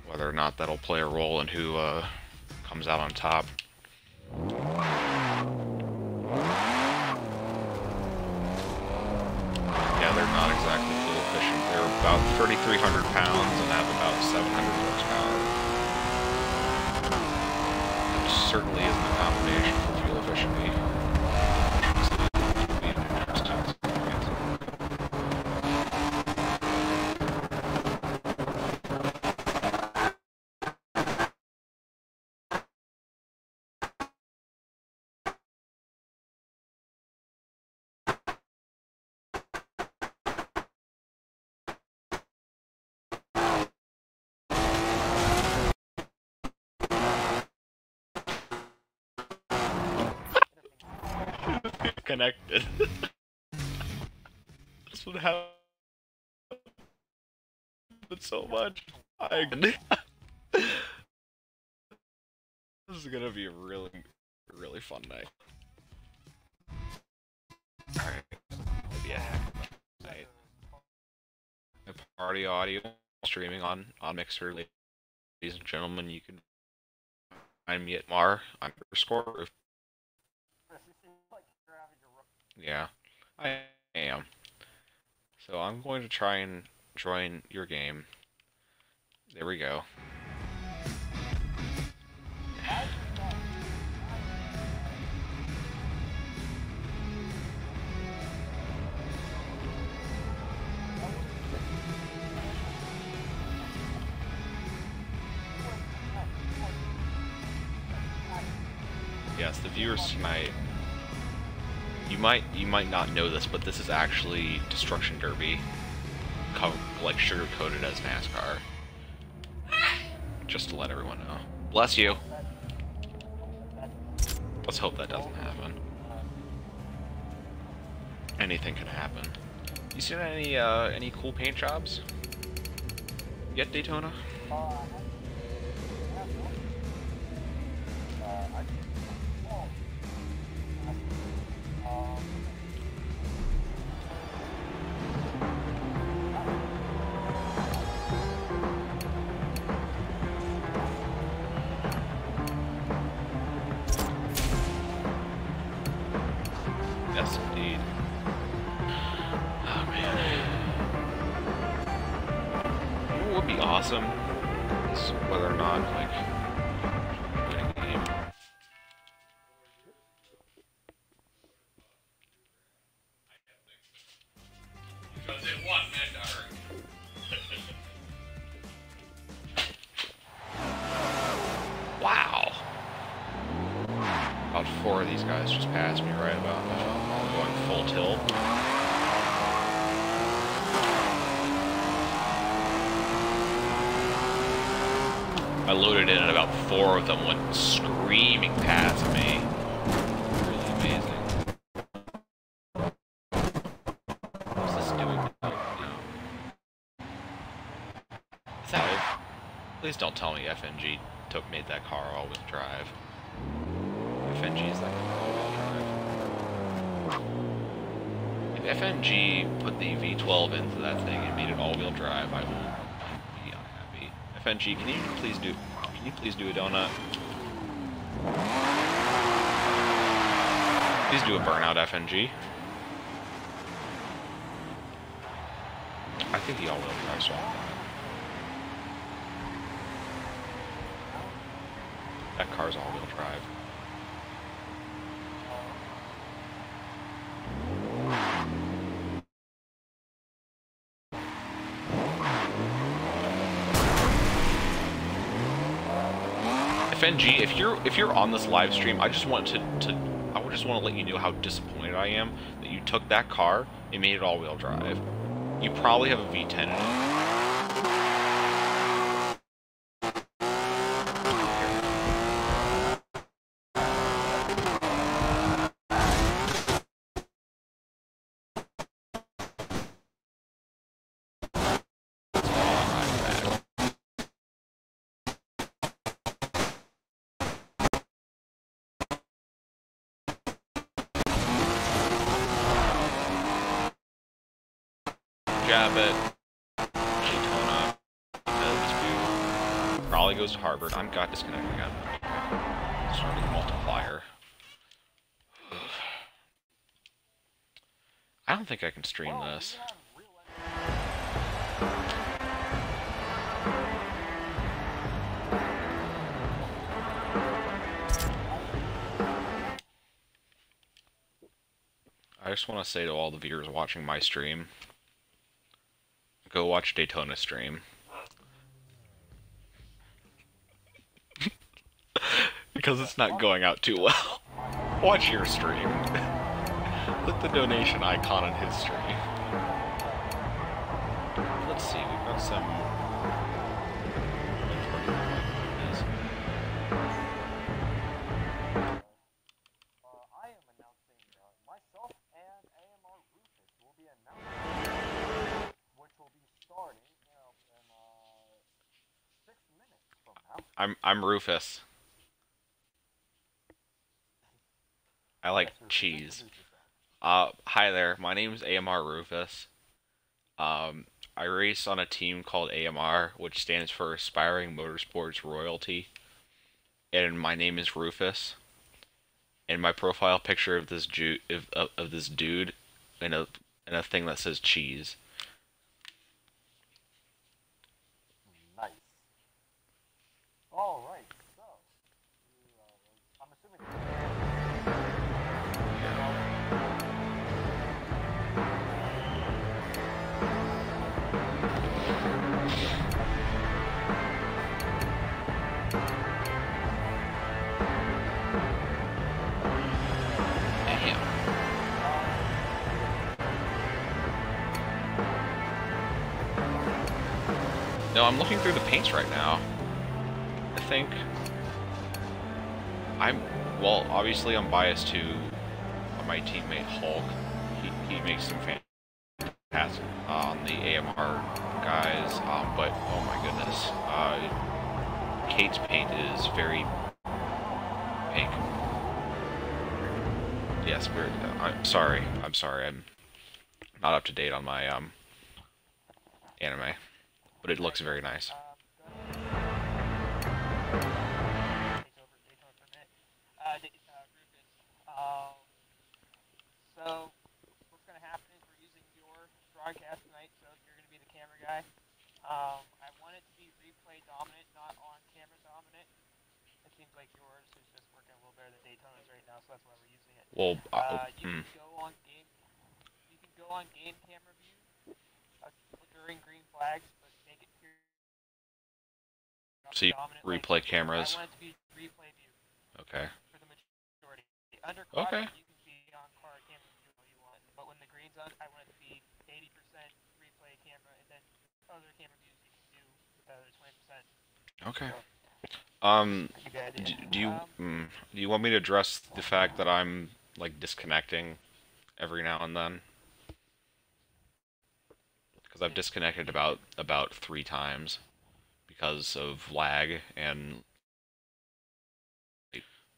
Whether or not that'll play a role in who comes out on top. Yeah, they're not exactly fuel efficient. They're about 3,300 pounds and have about 700 horsepower. That certainly isn't a combination for fuel efficiency. Connected. This would happen so much. This is gonna be a really, really fun night. Alright, it'll be a heck of a night. The party audio streaming on Mixer, ladies and gentlemen. You can find me at Mar_. Yeah, I am. So I'm going to try and join your game. There we go. Yes, the viewers tonight. You might not know this, but this is actually Destruction Derby, like sugar-coated as NASCAR. Just to let everyone know. Bless you. Let's hope that doesn't happen. Anything can happen. You seen any cool paint jobs yet, Daytona? Yes, indeed. Oh man. What would be awesome is whether or not, like, win a game. Because it won, Mandar. Wow. About 4 of these guys just passed me right about now. Going full tilt. I loaded in and about 4 of them went screaming past me. Really amazing. What's this doing? Oh, no. Is that... Please don't tell me FNG made that car all-wheel drive. FNG is like all-wheel drive. If FNG put the V12 into that thing and made it all-wheel drive, I will be unhappy. FNG, can you please do a donut? Please do a burnout, FNG. I think the all-wheel drive's wrong. That car's all-wheel drive. FNG, if you're on this live stream, I just want to let you know how disappointed I am that you took that car and made it all-wheel drive. You probably have a V10 in it. Jab it, Daytona, because Holly goes to Harvard. I'm got disconnected again. Starting multiplier. I don't think I can stream this. I just want to say to all the viewers watching my stream, go watch Daytona stream. Because it's not going out too well. Watch your stream. Click the donation icon on his stream. Let's see, we've got some... I am announcing myself and AMR Rufus will be announcing, which will be starting in 6 minutes from now. I'm Rufus. I like cheese. Hi there, my name is AMR Rufus. I race on a team called AMR, which stands for Aspiring Motorsports Royalty. And my name is Rufus. And my profile picture of this this dude in a thing that says cheese. Nice. All right. So, I'm assuming. No, I'm looking through the paints right now. I think well, obviously I'm biased to my teammate Hulk. He makes some fantastic on the AMR guys, but oh my goodness, Kate's paint is very pink. Yes, I'm sorry, I'm not up to date on my anime. But it looks very nice. So, what's going to happen is we're using your broadcast tonight, so you're going to be the camera guy. I want it to be replay dominant, not on camera dominant. It seems like yours is just working a little better than Daytona's right now, so that's why we're using it. Well, you can go on game camera view during green flags, but make it clear. So you replay cameras. I want it to be replay view. Okay. For the majority. Under caution, you can be on car camera view all you want, but when the green's on, I want it to be 80% replay camera, and then other camera views you can do the other 20%. Okay. So, do you want me to address the fact that I'm like disconnecting every now and then? Because I've disconnected about 3 times because of lag and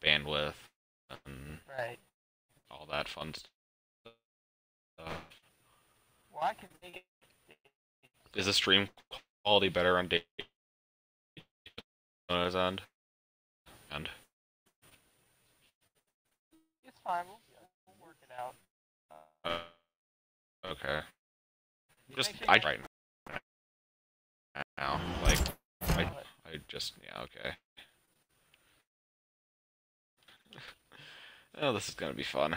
bandwidth and all that fun stuff. Well, I can make it. Is the stream quality better on Daytona's end? And it's fine. We'll work it out. Okay. Just right now, like I just okay. Oh, this is gonna be fun.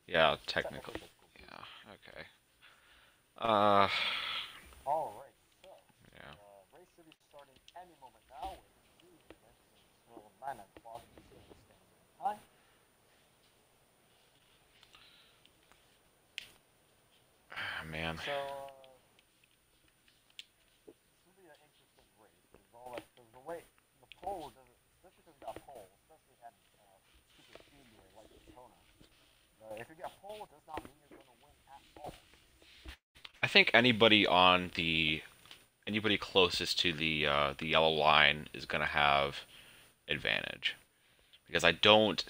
Yeah, technical. Yeah, okay. All right. So, yeah. race should be starting any moment now with 2 minutes until 9 o'clock Eastern Standard Time. Man. So, this will be an interesting race because the way the pole doesn't, especially because we got pole, especially at super speedway like Daytona. If you get pole, it does not mean you're going to win at all. I think anybody closest to the yellow line is gonna have advantage, because I don't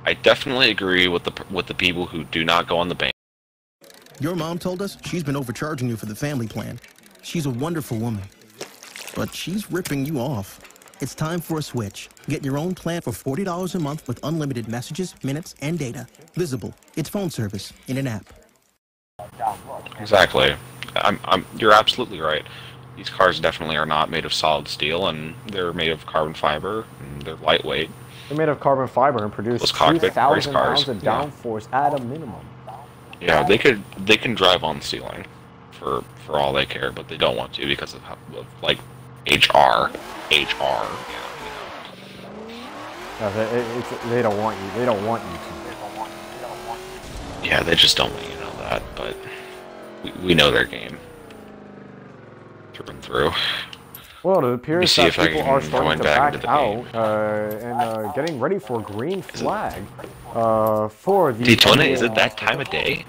I definitely agree with the people who do not go on the bank. Your mom told us she's been overcharging you for the family plan. She's a wonderful woman, but she's ripping you off. It's time for a switch. Get your own plan for $40 a month with unlimited messages, minutes, and data. Visible. It's phone service in an app. Exactly. You're absolutely right. These cars definitely are not made of solid steel, and they're made of carbon fiber, and they're lightweight. They're made of carbon fiber and produce Those cockpit race 2,000 cars, pounds of yeah. downforce at a minimum. Yeah, they can drive on the ceiling, for all they care, but they don't want to because of like HR. They don't want you. They don't want you to. Yeah, they just don't want you to know that, but we know their game through and through. Well, it appears that people are starting to back back out and getting ready for green flag for the Daytona. Is it that time of day?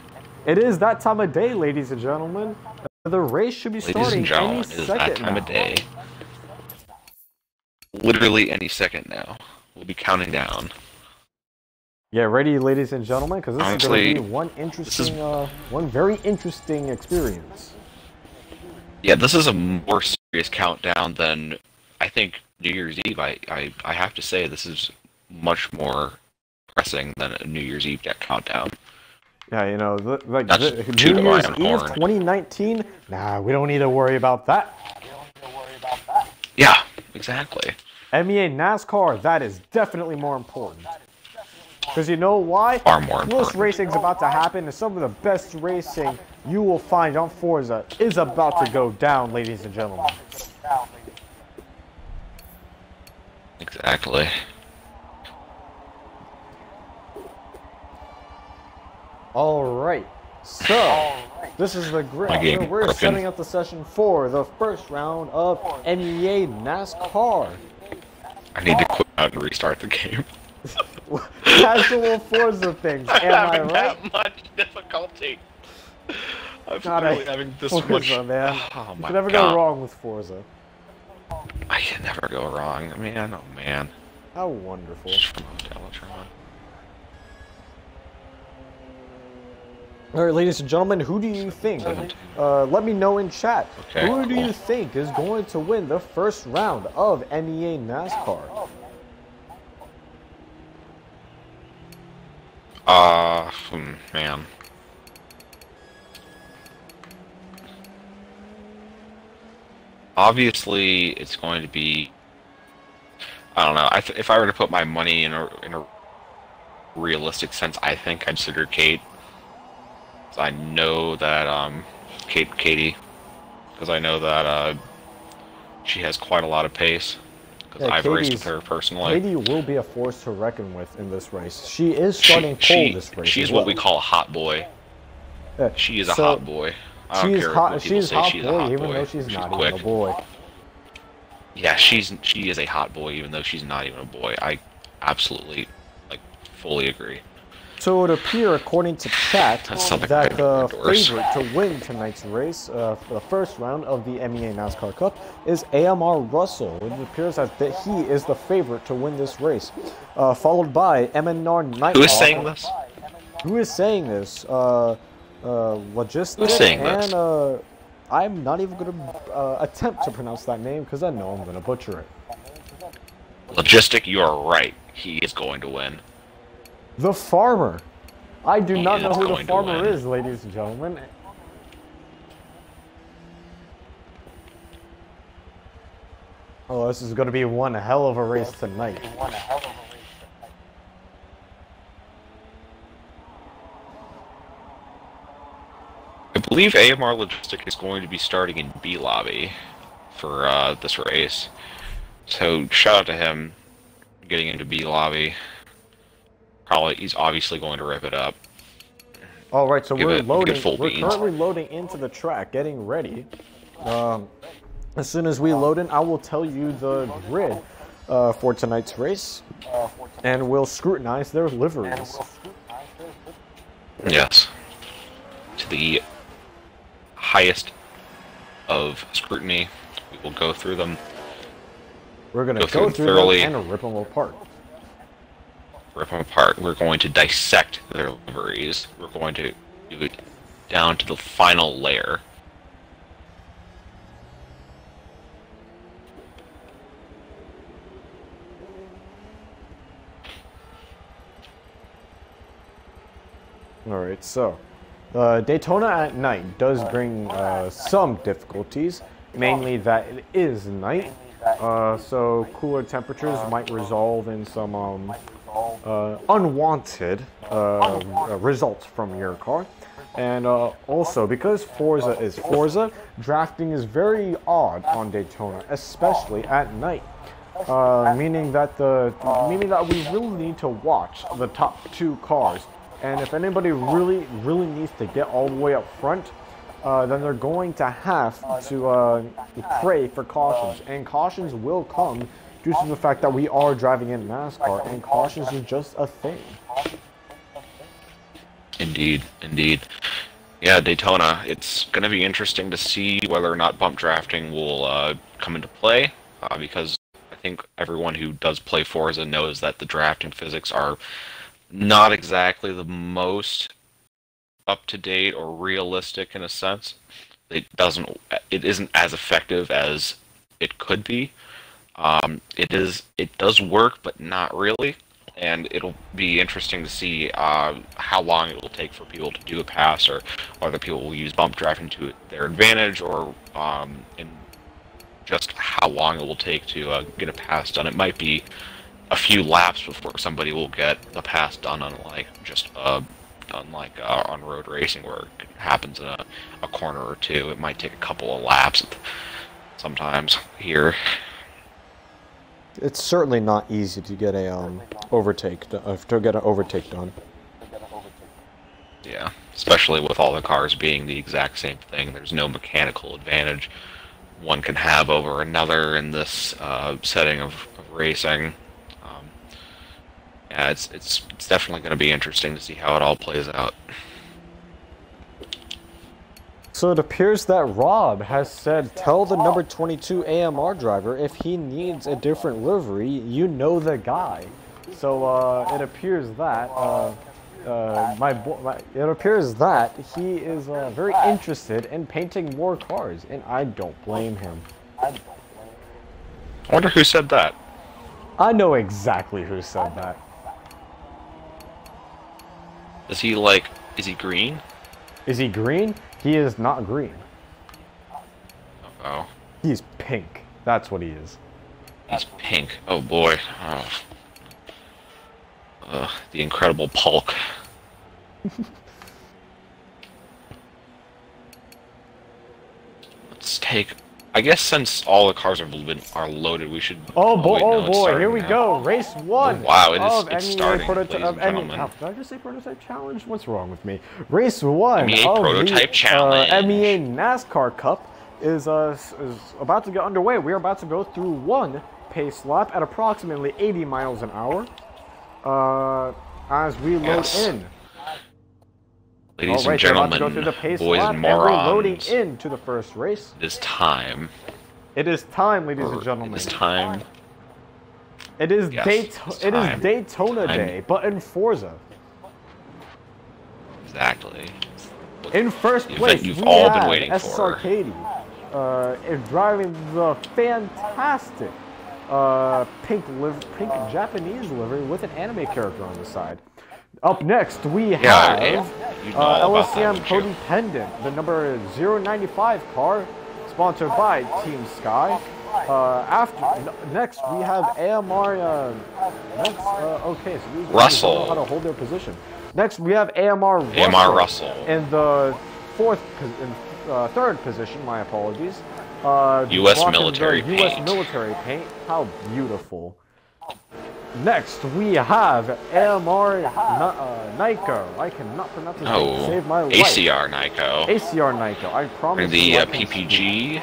It is that time of day, ladies and gentlemen. The race should be starting any second now. Ladies and gentlemen, it is that time of day. Literally any second now. We'll be counting down. Yeah, ready, ladies and gentlemen, because this is going to be one very interesting experience. Yeah, this is a more serious countdown than I think New Year's Eve. I have to say this is much more pressing than a New Year's Eve countdown. Yeah, you know, New Year's Eve 2019. Nah, we don't need to worry about that. Yeah, exactly. MEA NASCAR, that is definitely more important. Because you know why? Far more important. Most racing's about to happen, and some of the best racing you will find on Forza is about to go down, ladies and gentlemen. Exactly. Alright, so this is the grid. We're setting up the session for the first round of MEA NASCAR. I need to quit out and restart the game. Casual Forza things, am I right? That much difficulty. I'm really having this Forza, much. Man. Oh you can never go wrong with Forza. I can never go wrong. Man, oh man. How wonderful. Alright, ladies and gentlemen, who do you think? Let me know in chat. Okay, who do you think is going to win the first round of MEA NASCAR? Man. Obviously, it's going to be. I don't know. If I were to put my money in a realistic sense, I think I'd consider Kate. I know that Katie, because I know that she has quite a lot of pace. Because I've raced with her personally. Katie will be a force to reckon with in this race. She is starting pole this race. She's what we call a hot boy. She is a hot boy. I don't care what people say. She's a hot boy, even though she's not quick. even a boy. Yeah, she is a hot boy, even though she's not even a boy. I absolutely, fully agree. So it would appear, according to chat, that the favorite to win tonight's race for the first round of the MEA NASCAR Cup is AMR Russell. It appears that he is the favorite to win this race, followed by MNR Nighthawk. Who is saying this? Who is saying this? Logistic. Who's saying this? And I'm not even going to attempt to pronounce that name because I know I'm going to butcher it. Logistic, you are right. He is going to win. The Farmer. I do not know who the Farmer is, ladies and gentlemen. Oh, this is going to be one hell of a race tonight. I believe AMR Logistic is going to be starting in B lobby for this race. So shout out to him getting into B lobby. He's obviously going to rip it up. All right, so we're loading. We're currently loading into the track, getting ready. As soon as we load in, I will tell you the grid for tonight's race, and we'll scrutinize their liveries. Yes. To the highest of scrutiny, we will go through them. We're going to go through them and rip them apart. rip them apart. We're going to dissect their liveries. We're going to do it down to the final layer. Alright, so Daytona at night does bring some difficulties, mainly that it is night, so cooler temperatures might result in some unwanted results from your car. And also, because Forza is Forza, drafting is very odd on Daytona, especially at night. Meaning that we really need to watch the top 2 cars. And if anybody really needs to get all the way up front, then they're going to have to pray for cautions. And cautions will come due to the fact that we are driving in NASCAR, and cautions is just a thing. Indeed, indeed. Yeah, Daytona, it's going to be interesting to see whether or not bump drafting will come into play, because I think everyone who does play Forza knows that the drafting physics are not exactly the most up-to-date or realistic in a sense. It isn't as effective as it could be. It does work, but not really. And it'll be interesting to see how long it will take for people to do a pass, or whether people will use bump drafting to their advantage, or in just how long it will take to get a pass done. It might be a few laps before somebody will get a pass done, unlike on road racing where it happens in a corner or two. It might take a couple of laps sometimes here. It's certainly not easy to get a overtake done. Yeah, especially with all the cars being the exact same thing. There's no mechanical advantage one can have over another in this setting of racing. Yeah, it's definitely going to be interesting to see how it all plays out. So it appears that Rob has said, tell the number 22 AMR driver if he needs a different livery, you know the guy. So it appears that he is very interested in painting more cars, and I don't blame him. I wonder who said that. I know exactly who said that. Is he green? Is he green? He is not green. Oh. He's pink. That's what he is. He's pink. Oh boy. Oh. The Incredible Hulk. Let's take. I guess since all the cars are loaded, we should. Oh boy! Here we go. Race 1. Oh, wow! It's starting, ladies and gentlemen. Did I just say prototype challenge? What's wrong with me? Race 1 MEA of prototype the challenge. MEA NASCAR Cup is about to get underway. We are about to go through one pace lap at approximately 80 miles an hour. As we load in. Ladies and gentlemen, go through the pace boys lap, and morons, we're loading into the first race. It is time. It is time, ladies and gentlemen. It is time. It is Daytona time. Day, but in Forza. Exactly. In first place, you've we all have been waiting S. for. Arcady, driving the fantastic pink Japanese livery with an anime character on the side. Up next, we have LSCM Codependent, the number 095 car, sponsored by Team Sky. Next, we have AMR. Okay, so these guys don't know how to hold their position. Next, we have AMR Russell. In the third position. My apologies. U.S. military paint. U.S. military paint. How beautiful. Next, we have AMR Nyko. I cannot pronounce his name to save my life. ACR Nyko. ACR Nyko. I promise. The PPG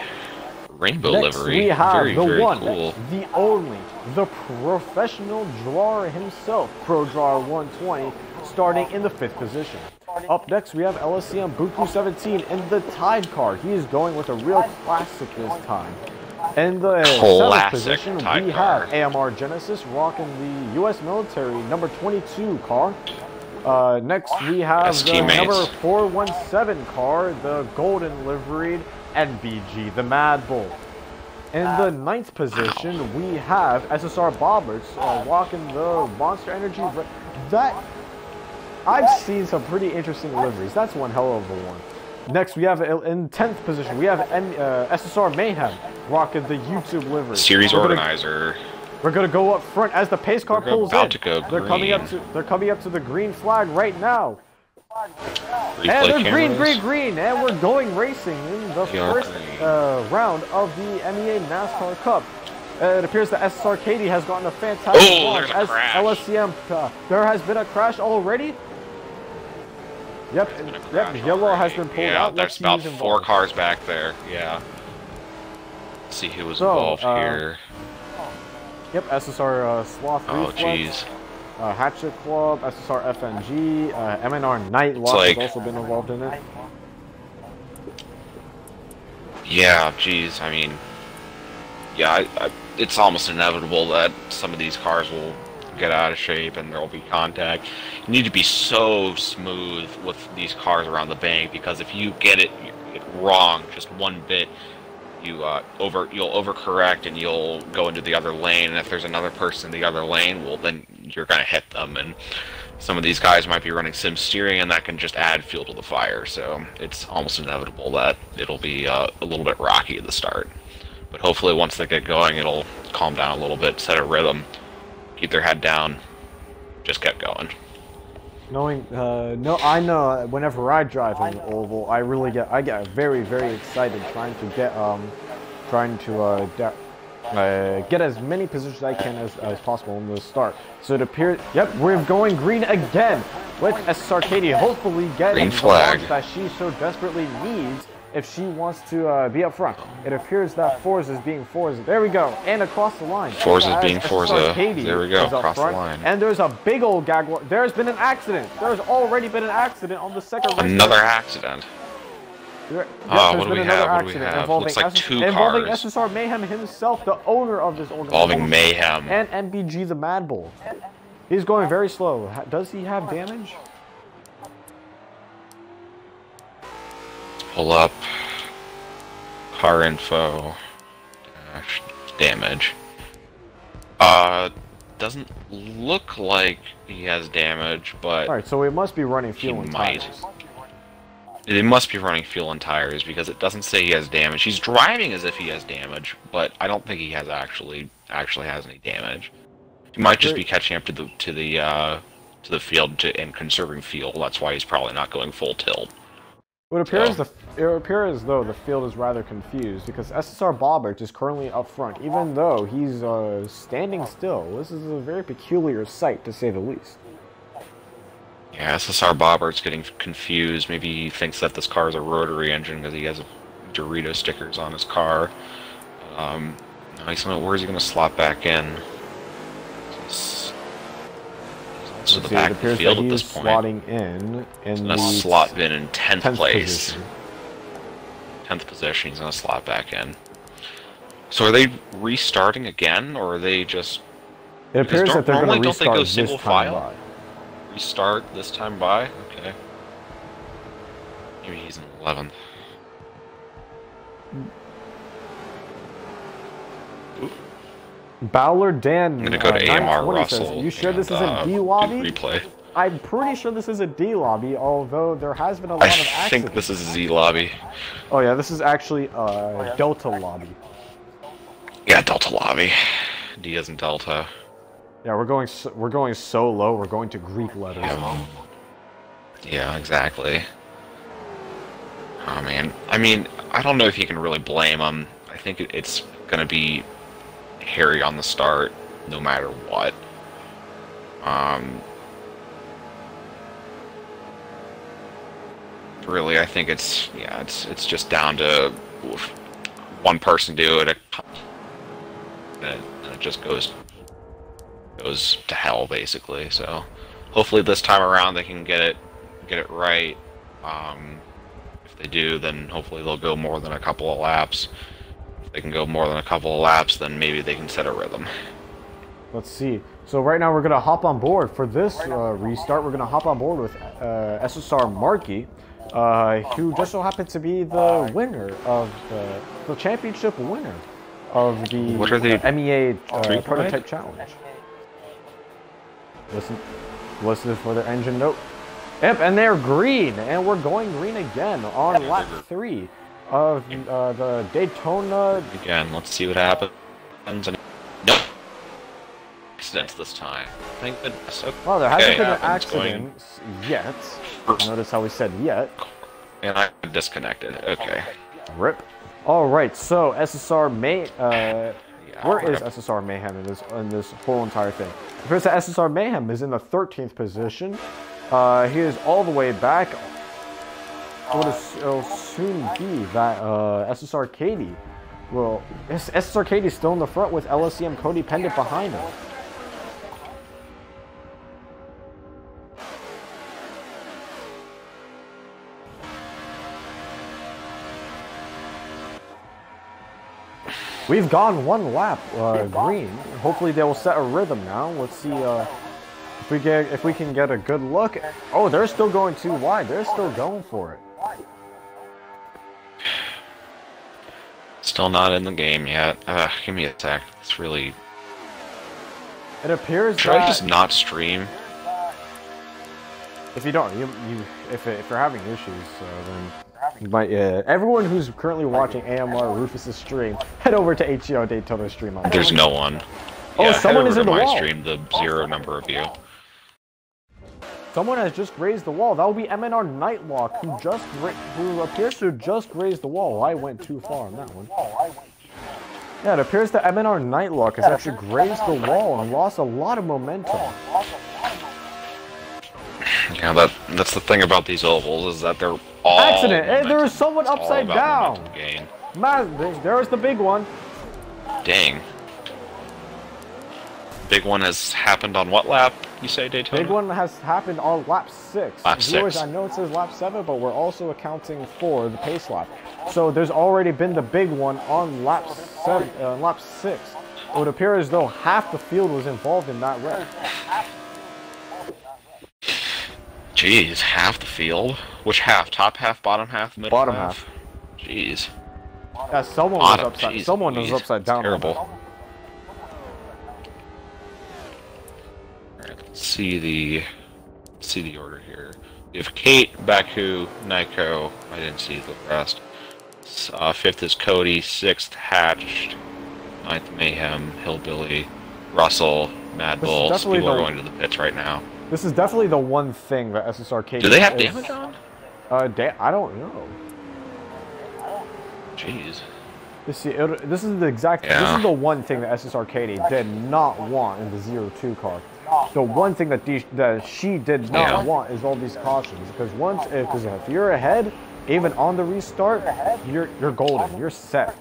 rainbow livery. We have very one, cool. the only, the professional drawer himself, Pro Drawer 120, starting in the 5th position. Up next, we have LSCM Buku 17 in the Tide car. He is going with a real classic this time. In the seventh position, we have AMR Genesis rocking the U.S. military number 22 car. Next, we have the number 417 car, the golden liveried NBG, the Mad Bull. In the ninth position, we have SSR Bobberts rocking the Monster Energy. That I've seen some pretty interesting liveries. That's one hell of a one. Next, we have in 10th position, we have SSR Mayhem rocking the YouTube livery. Series organizer. We're gonna go up front as the pace car pulls in. They're coming up to the green flag right now. And they're green, and we're going racing in the first round of the MEA NASCAR Cup. It appears that SSR Katie has gotten a fantastic launch as LSCM. There has been a crash already. Yep, yellow has been pulled out. Yeah, there's about 4 cars back there. Yeah. Let's see who was involved here. Yep, SSR Sloth Reflex. Jeez. Hatchet Club, SSR FNG, MNR Nightlock has also been involved in it. Yeah, jeez, I mean, yeah, it's almost inevitable that some of these cars will get out of shape and there will be contact. You need to be so smooth with these cars around the bank, because if you get it wrong just one bit, you'll overcorrect and you'll go into the other lane, and if there's another person in the other lane, well, then you're going to hit them, and some of these guys might be running sim steering, and that can just add fuel to the fire, so it's almost inevitable that it'll be a little bit rocky at the start. But hopefully once they get going, it'll calm down a little bit, set a rhythm, keep their head down, just get going. I know whenever I drive in oval, I get very, very excited trying to get as many positions I can as possible in the start. So it appears, yep, we're going green again with SSR Katie, hopefully getting the launch that she so desperately needs if she wants to be up front. It appears that Forza is being Forza. There we go, and across the line. Forza is being Forza. There we go, across the line. And there's a big old Jaguar. There's been an accident. There's already been an accident on the second race. Another accident. What do we have? Looks like 2 cars. Involving SSR Mayhem himself, the owner of this organization. Involving Mayhem. And NBG the Mad Bull. He's going very slow. Does he have damage? Pull up. Car info. Damage. Doesn't look like he has damage, but... Alright, so we must be running fuel and tires. It must be running fuel and tires, because it doesn't say he has damage. He's driving as if he has damage, but I don't think he has actually has any damage. He might just be catching up to the field and conserving fuel. That's why he's probably not going full tilt. It appears as though the field is rather confused, because SSR Bobbert is currently up front, even though he's standing still. This is a very peculiar sight, to say the least. Yeah, SSR Bobbert's getting confused. Maybe he thinks that this car is a rotary engine because he has Dorito stickers on his car. Where is he going to slot back in? To the back of the field at this point. Slotting in he's going to slot in 10th place. 10th position, he's going to slot back in. So are they restarting again, or are they just... It appears that they're going to restart this time by. Restart this time by? Okay. Maybe he's in 11th. Bowler Dan. I'm gonna go to AMR Russell. Says, you sure this is a D lobby? Replay. I'm pretty sure this is a D lobby, although there has been a lot of accidents. I think this is a Z lobby. Oh yeah, this is actually Delta lobby. Yeah, Delta lobby. D as in Delta. Yeah, we're going so low. We're going to Greek letters. Yeah, exactly. Oh man, I mean, I don't know if you can really blame him. I think it's gonna be hairy on the start, no matter what. Really, I think it's just down to one person do it, and it just goes to hell basically. So hopefully this time around they can get it right. If they do, then hopefully they'll go more than a couple of laps. If they can go more than a couple of laps, then maybe they can set a rhythm. Let's see. So right now we're going to hop on board for this restart. We're going to hop on board with SSR Markey, who just so happened to be the winner of the championship winner of the MEA Prototype Challenge. Listen for their engine note. Yep, and they're green, and we're going green again on lap 3 of the Daytona. Again, let's see what happens. Nope. Accidents this time. Thank goodness. Okay. Well, there hasn't been an accident yet. Notice how we said yet. And I disconnected. Okay. Rip. All right. So SSR where is SSR Mayhem in this whole entire thing? Because SSR Mayhem is in the 13th position. He is all the way back. It'll soon be that SSR Katie. Well, SSR Katie's still in the front with LSCM Cody Pendant behind him. We've gone one lap green. Hopefully they will set a rhythm now. Let's see if we can get a good look. Oh, they're still going too wide. They're still going for it. Still not in the game yet. Give me a sec. It's really. It appears Should I just not stream? If you don't, if you're having issues, then. But everyone who's currently watching AMR Rufus's stream, head over to HEO Daytona stream. There's no one. Oh, yeah, someone is in the my wall. Stream, the 0 number of you. Someone has just grazed the wall. That will be MNR Nightlock, who appears to have just grazed the wall. I went too far on that one. Yeah, it appears that MNR Nightlock has actually grazed the wall and lost a lot of momentum. Yeah, that's the thing about these ovals, is that they're all accident! Hey, there was someone upside down! Man, there's the big one. Dang. Big one has happened on what lap, you say, Daytona? Big one has happened on lap 6. Lap 6. Viewers, I know it says lap 7, but we're also accounting for the pace lap. So there's already been the big one on lap 6. It would appear as though half the field was involved in that wreck. Jeez, half the field? Which half? Top half, bottom half, middle bottom half? Jeez. Yeah, someone was upside. Jeez, someone was upside down. Terrible. Alright, let's see the order here. We have Kate, Baku, Nyko. I didn't see the rest. 5th is Cody, 6th Hatched, 9th Mayhem, Hillbilly, Russell, Mad Bull. People are going to the pits right now. This is definitely the one thing that SSRK. Do they have damage on? I don't know. Jeez. This is the exact. Yeah. This is the one thing that SSRK did not want in the 0-2 car. The one thing that she did not want is all these cautions, because if you're ahead, even on the restart, you're golden. You're set.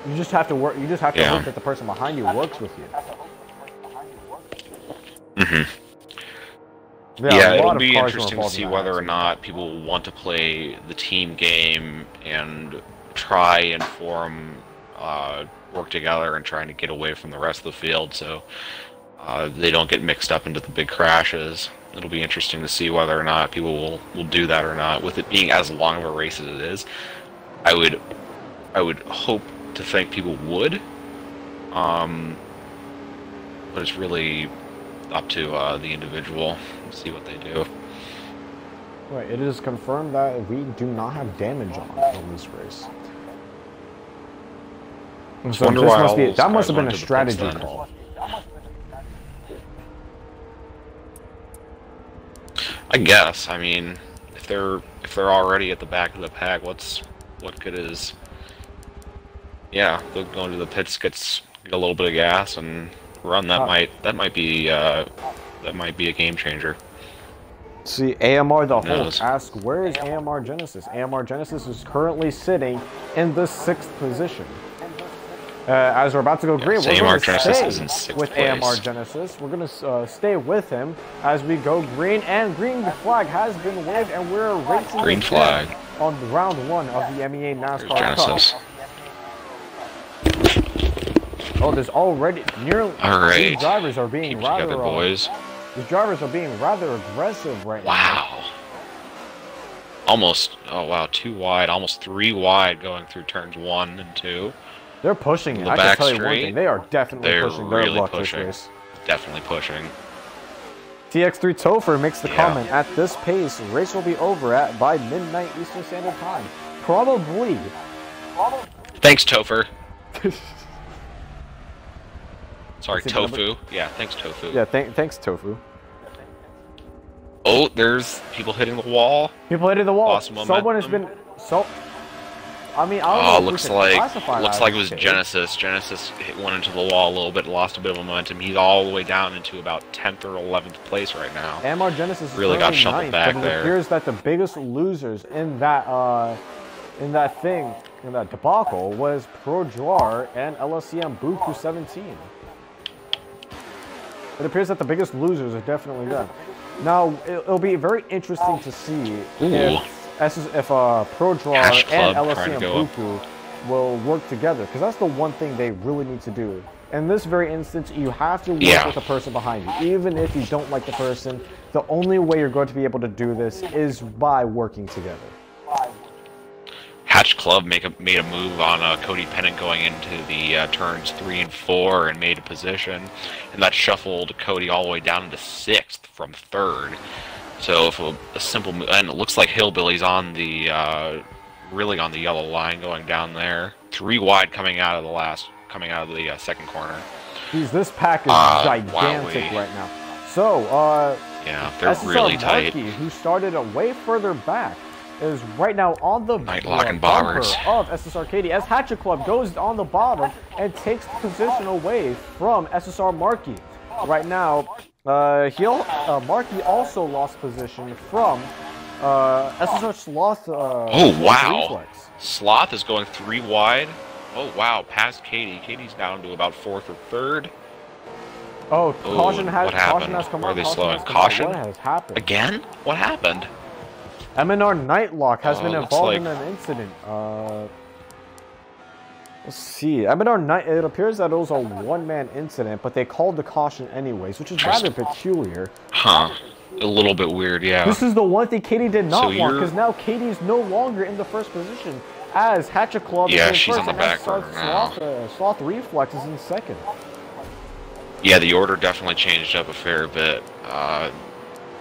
You just have to work. You just have to hope that the person behind you works with you. Yeah, it'll be interesting to see whether or not people want to play the team game and try and work together and trying to get away from the rest of the field, so they don't get mixed up into the big crashes. It'll be interesting to see whether or not people will do that or not. With it being as long of a race as it is, I would hope to think people would, but it's really up to the individual. See what they do. Right, it is confirmed that we do not have damage on this race. So that must have been a strategy call. I guess. I mean, if they're already at the back of the pack, what good is? Yeah, they'll go into the pits, get a little bit of gas and run. That might be a game changer. See, AMR the Hulk asks, where is AMR Genesis? AMR Genesis is currently sitting in the 6th position. As we're about to go green, we're going to stay with AMR Genesis. We're going to stay with him as we go green, and green flag has been waved, and we're racing. Green flag. on round 1 of the MEA NASCAR Genesis. Cup. Oh, there's already nearly. Alright. These drivers are being Keep rather. together, boys. These drivers are being rather aggressive right now. Wow. Almost. Oh wow, 2 wide, almost 3 wide going through turns 1 and 2. They're pushing it. The I can tell you one back thing. They are definitely They're pushing their really luck pushing. this race. Definitely pushing. TX3 Topher makes the Yeah. comment, at this pace, race will be over by midnight Eastern Standard Time. Probably. Thanks, Topher. Sorry, Is it number- Tofu. Yeah, thanks, Tofu. Yeah, thanks, Tofu. Oh, there's people hitting the wall. People hitting the wall. Lost Someone has been... I mean, I don't know Oh, if we looks can like classify that it as was a hit. Genesis. Genesis went into the wall a little bit, lost a bit of momentum. He's all the way down into about 10th or 11th place right now. AMR Genesis is Really got currently shuffled ninth, back but it there. appears that the biggest losers in that debacle was ProJar and LSCM Buku 17. It appears that the biggest losers are definitely them. Now, it'll be very interesting to see if ProJar Hash and Club trying LSCM to go up. Buku will work together, because that's the one thing they really need to do. In this very instance, you have to work with the person behind you. Even if you don't like the person, the only way you're going to be able to do this is by working together. Hatch Club made a move on Cody Pennant going into the turns 3 and 4 and made a position, and that shuffled Cody all the way down into 6th from 3rd. So if a simple move, and it looks like Hillbilly's on the really on the yellow line going down there. 3 wide coming out of the second corner. Geez, this pack is gigantic right now. So, yeah, they're SSR really tight. Markey, who started way further back, is right now on the Nightlock and bumper bombers of SSR Katie as Hatchet Club goes on the bottom and takes the position away from SSR Markey. Right now, Markey also lost position from SSR Sloth. Oh wow! Reflex. Sloth is going 3 wide. Oh wow, past Katie. Katie's down to about 4th or 3rd. Oh, caution has what happened? Caution has come Why are out. they Caution slowing? has come out. Caution? What has happened? Again? What happened? MNR Nightlock has been looks involved like- in an incident. Let's see. MNR Night. It appears that it was a one-man incident, but they called the caution anyways, which is rather peculiar. Huh. A little bit weird, yeah. This is the one thing Katie did not So want, you're- because now Katie's no longer in the first position as Hatchet Club Yeah, is in she's first on the and back SSR burner now. Sloth Reflex is in second. Yeah, the order definitely changed up a fair bit.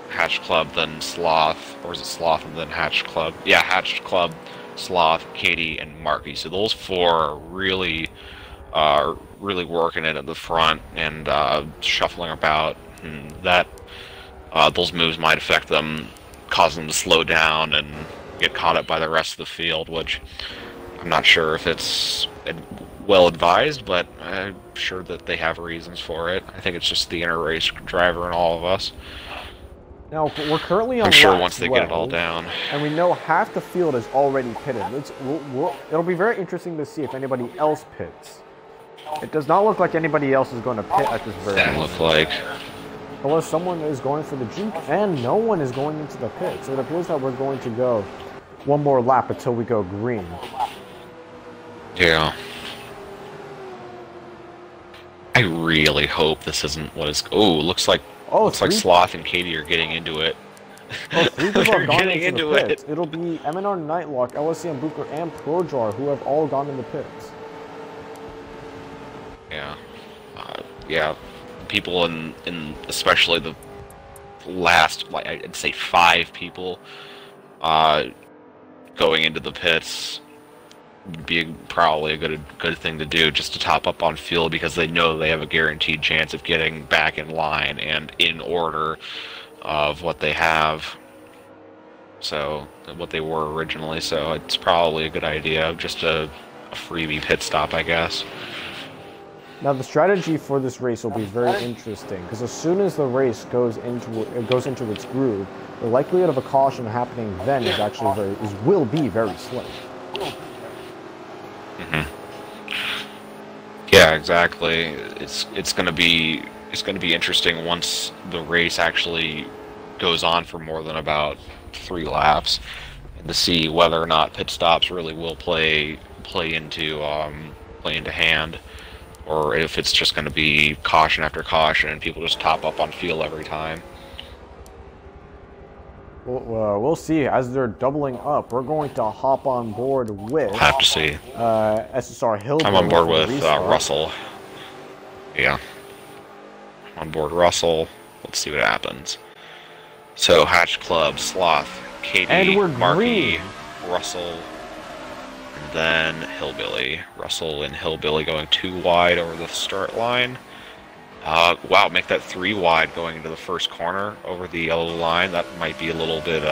Hatch Club, then Sloth, or is it Sloth and then Hatch Club? Yeah, Hatch Club, Sloth, Katie, and Markey. So those 4 are really working it at the front and shuffling about. And that those moves might affect them, cause them to slow down and get caught up by the rest of the field, which I'm not sure if it's well advised, but I'm sure that they have reasons for it. I think it's just the inner race driver and all of us. Now, we're currently on I'm sure lap once they get it all 12, down. and we know half the field is already pitted. It'll be very interesting to see if anybody else pits. It does not look like anybody else is going to pit at this very That moment. look like. Unless someone is going for the juke, and no one is going into the pit. So it appears that we're going to go one more lap until we go green. Yeah. I really hope this isn't what is. Oh, looks like Sloth and Katie are getting into it. Oh, 3 people They're have gone getting into the into pits. it. It'll be MNR Nightlock, LSCM Booker, and ProJar who have all gone in the pits. Yeah. Yeah. People in especially the last, like I'd say 5 people going into the pits would be probably a good thing to do, just to top up on fuel, because they know they have a guaranteed chance of getting back in line and in order of what they have. So what they were originally. So it's probably a good idea, just a freebie pit stop, I guess. Now the strategy for this race will be very interesting, because as soon as the race goes into its groove, the likelihood of a caution happening then is actually will be very slim. Yeah, exactly. It's gonna be interesting once the race actually goes on for more than about 3 laps, to see whether or not pit stops really will play into hand, or if it's just going to be caution after caution and people just top up on fuel every time. We'll see. As they're doubling up, we're going to hop on board with. We'll have to see. SSR Hillbilly. I'm on board with Russell. Yeah. I'm on board Russell. Let's see what happens. So Hatch Club, Sloth, Katie, Marky, Russell, and then Hillbilly. Russell and Hillbilly going 2 wide over the start line. Wow, make that 3 wide going into the first corner over the yellow line. That might be a little bit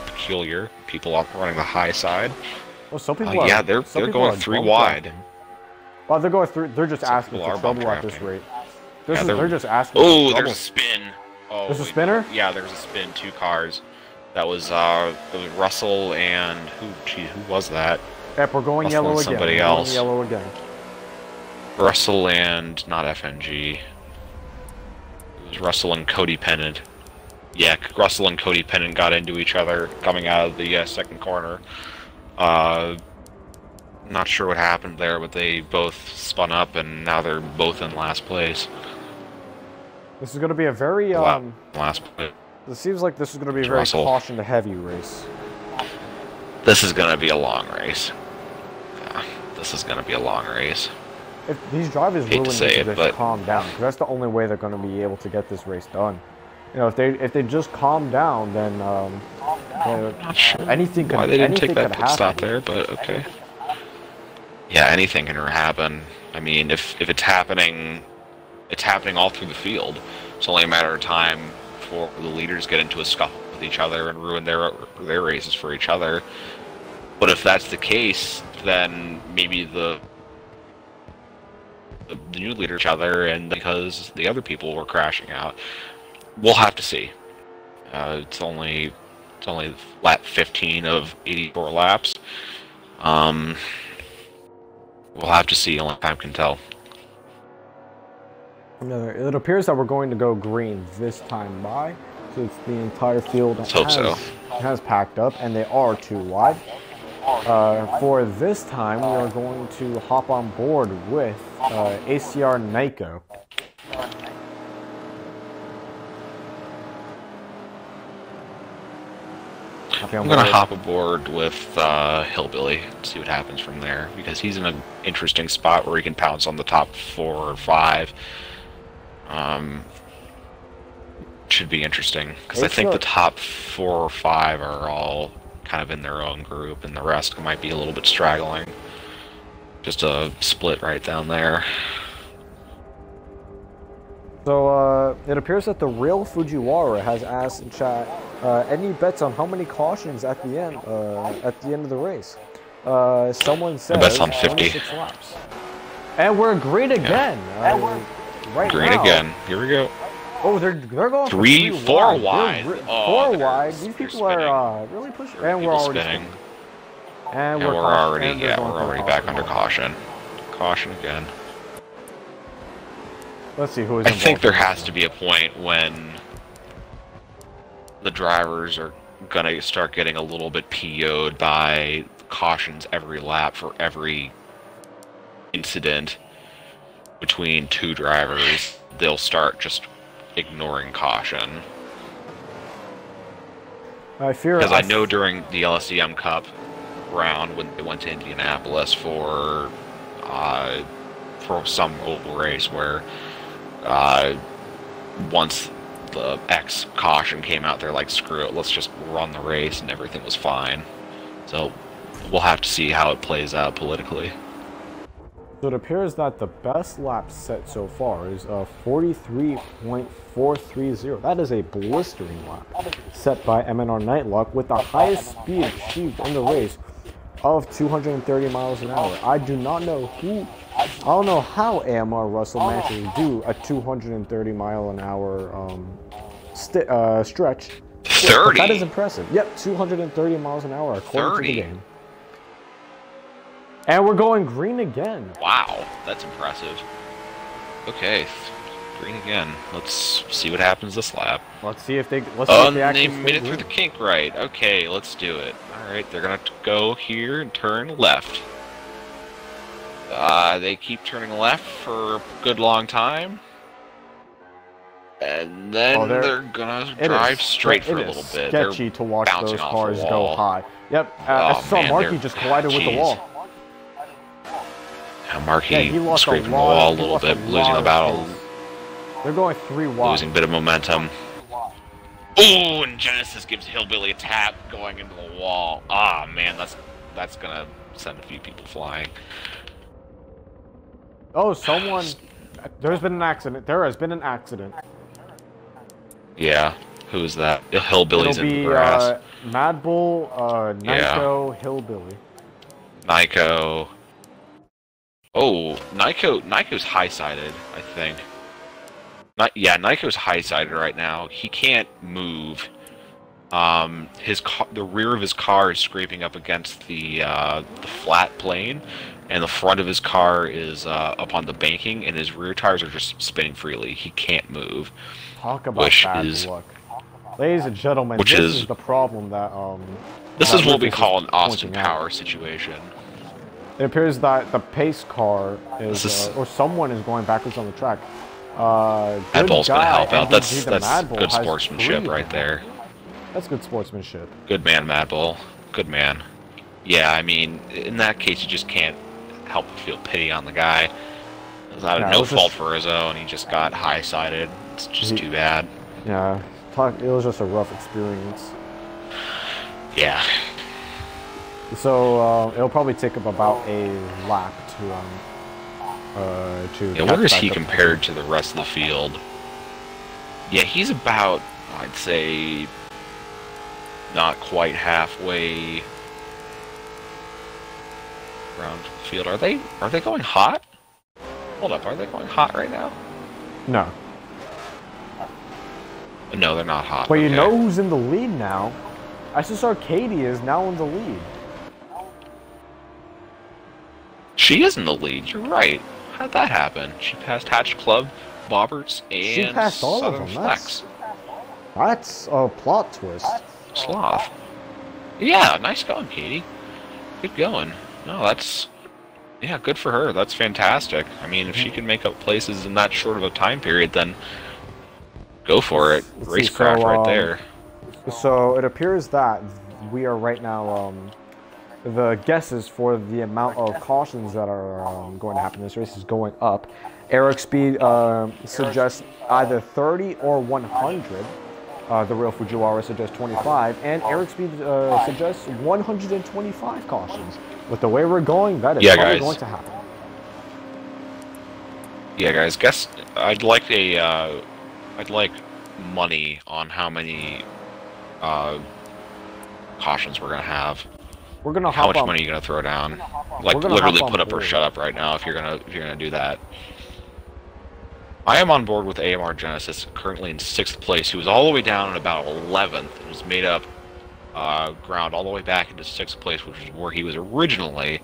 peculiar. People running the high side. Well, some people are. Yeah, they're going 3 wide. Well, they're going through. They're just asking for trouble at this rate. They're just asking. Oh, there's a spin. Oh, there's a spinner? Yeah, there's a spin. 2 cars. That was Russell and who was that? Yep, we're going Russell yellow again. Somebody else. Yellow again. Russell and not FNG. It was Russell and Cody Pennant. Yeah, Russell and Cody Pennant got into each other coming out of the second corner. Not sure what happened there, but they both spun up and now they're both in last place. This is going to be a very last place. It seems like this is going to be a very caution to heavy race. This is going to be a long race. Yeah, this is going to be a long race. If these drivers really need to just calm down, because that's the only way they're going to be able to get this race done. You know, if they just calm down, then not sure anything could why they didn't take that pit happen. stop there, but okay. Yeah, anything can happen. I mean, if it's happening all through the field. It's only a matter of time before the leaders get into a scuffle with each other and ruin their races for each other. But if that's the case, then maybe the new leader each other, and because the other people were crashing out, we'll have to see. It's only lap 15 of 84 laps. We'll have to see. Only time can tell. It appears that we're going to go green this time by, so it's the entire field has packed up, and they are 2 wide. For this time, we are going to hop on board with ACR Nyko. I'm going to hop aboard with Hillbilly, see what happens from there, because he's in an interesting spot where he can pounce on the top 4 or 5. Should be interesting, because I think the top 4 or 5 are all kind of in their own group, and the rest might be a little bit straggling. Just a split right down there. So, it appears that the real Fujiwara has asked in chat, any bets on how many cautions at the end of the race? Someone says bets on 50. 26 laps. And we're green again. Green again. Here we go. Oh, they're going 3, 4 wide. 4 wide. These people are really pushing. And we're already spinning. And we're already back under caution. Caution again. Let's see who is. I think there has to be a point when the drivers are gonna start getting a little bit PO'd by cautions every lap for every incident between 2 drivers. They'll start just ignoring caution. Because I know during the LSEM Cup round when they went to Indianapolis for some oval race where once the X caution came out, they're like, screw it, let's just run the race, and everything was fine. So we'll have to see how it plays out politically. So it appears that the best lap set so far is 43.430. That is a blistering lap set by MNR Nightlock with the highest speed achieved in the race of 230 miles an hour. I do not know I don't know how AMR Russell manages to do a 230 mile an hour stretch. 30? That is impressive. Yep, 230 miles an hour according to the game. And we're going green again. Wow, that's impressive. Okay, green again. Let's see what happens this lap. Let's see if they. They made it through the kink right. Okay, let's do it. All right, they're gonna go here and turn left. They keep turning left for a good long time. And then they're gonna drive straight for a little bit. It's sketchy to watch those cars go high. Yep, I saw Marky just collided with the wall. Yeah, Marky scraping the wall a little bit, losing about They're going 3 wide. Losing a bit of momentum. Oh, and Genesis gives Hillbilly a tap going into the wall. Ah, man, that's gonna send a few people flying. Oh, someone... There's been an accident. There has been an accident. Yeah. Who's that? The Hillbilly's in the grass. Mad Bull, Nyko, Hillbilly. Nyko. Oh, Nyko's high-sided, I think. Yeah, Nyko's high-sided right now. He can't move. The rear of his car is scraping up against the flat plane, and the front of his car is up on the banking, and his rear tires are just spinning freely. He can't move. Talk about bad luck. Ladies and gentlemen, this is the problem that this is what we call an Austin Power situation. It appears that the pace car is, or someone is going backwards on the track. Mad Bull's gonna help out. That's good sportsmanship right there. That's good sportsmanship. Good man, Mad Bull. Good man. Yeah, I mean, in that case, you just can't help but feel pity on the guy. It's no fault for his own. He just got high-sided. It's just too bad. Yeah, it was just a rough experience. Yeah. So it'll probably take up about a lap to yeah, where is he compared to the rest of the field? Yeah, he's about, I'd say, not quite halfway around the field. Are they going hot? Hold up, are they going hot right now? No. No, they're not hot. But you know who's in the lead now? SSR Katie is now in the lead. She is in the lead, you're right. How did that happen? She passed Hatch Club, Bobbers, and she passed all Southern of them. Flex. That's a plot twist. Sloth. Yeah, nice going, Katie. Good going. No, that's... Yeah, good for her. That's fantastic. I mean, if she can make up places in that short of a time period, then go for it. Racecraft right there. So it appears that we are right now... the guesses for the amount of cautions that are going to happen in this race is going up. Eric Speed suggests either 30 or 100. The real Fujiwara suggests 25, and Eric Speed suggests 125 cautions. With the way we're going, that is probably going to happen. Yeah, guys. Guess I'd like money on how many cautions we're gonna have. We're gonna how much money are you gonna throw down? Like literally put up or shut up right now if you're gonna do that. I am on board with AMR Genesis, currently in 6th place, who was all the way down in about 11th, and was made up ground all the way back into 6th place, which is where he was originally.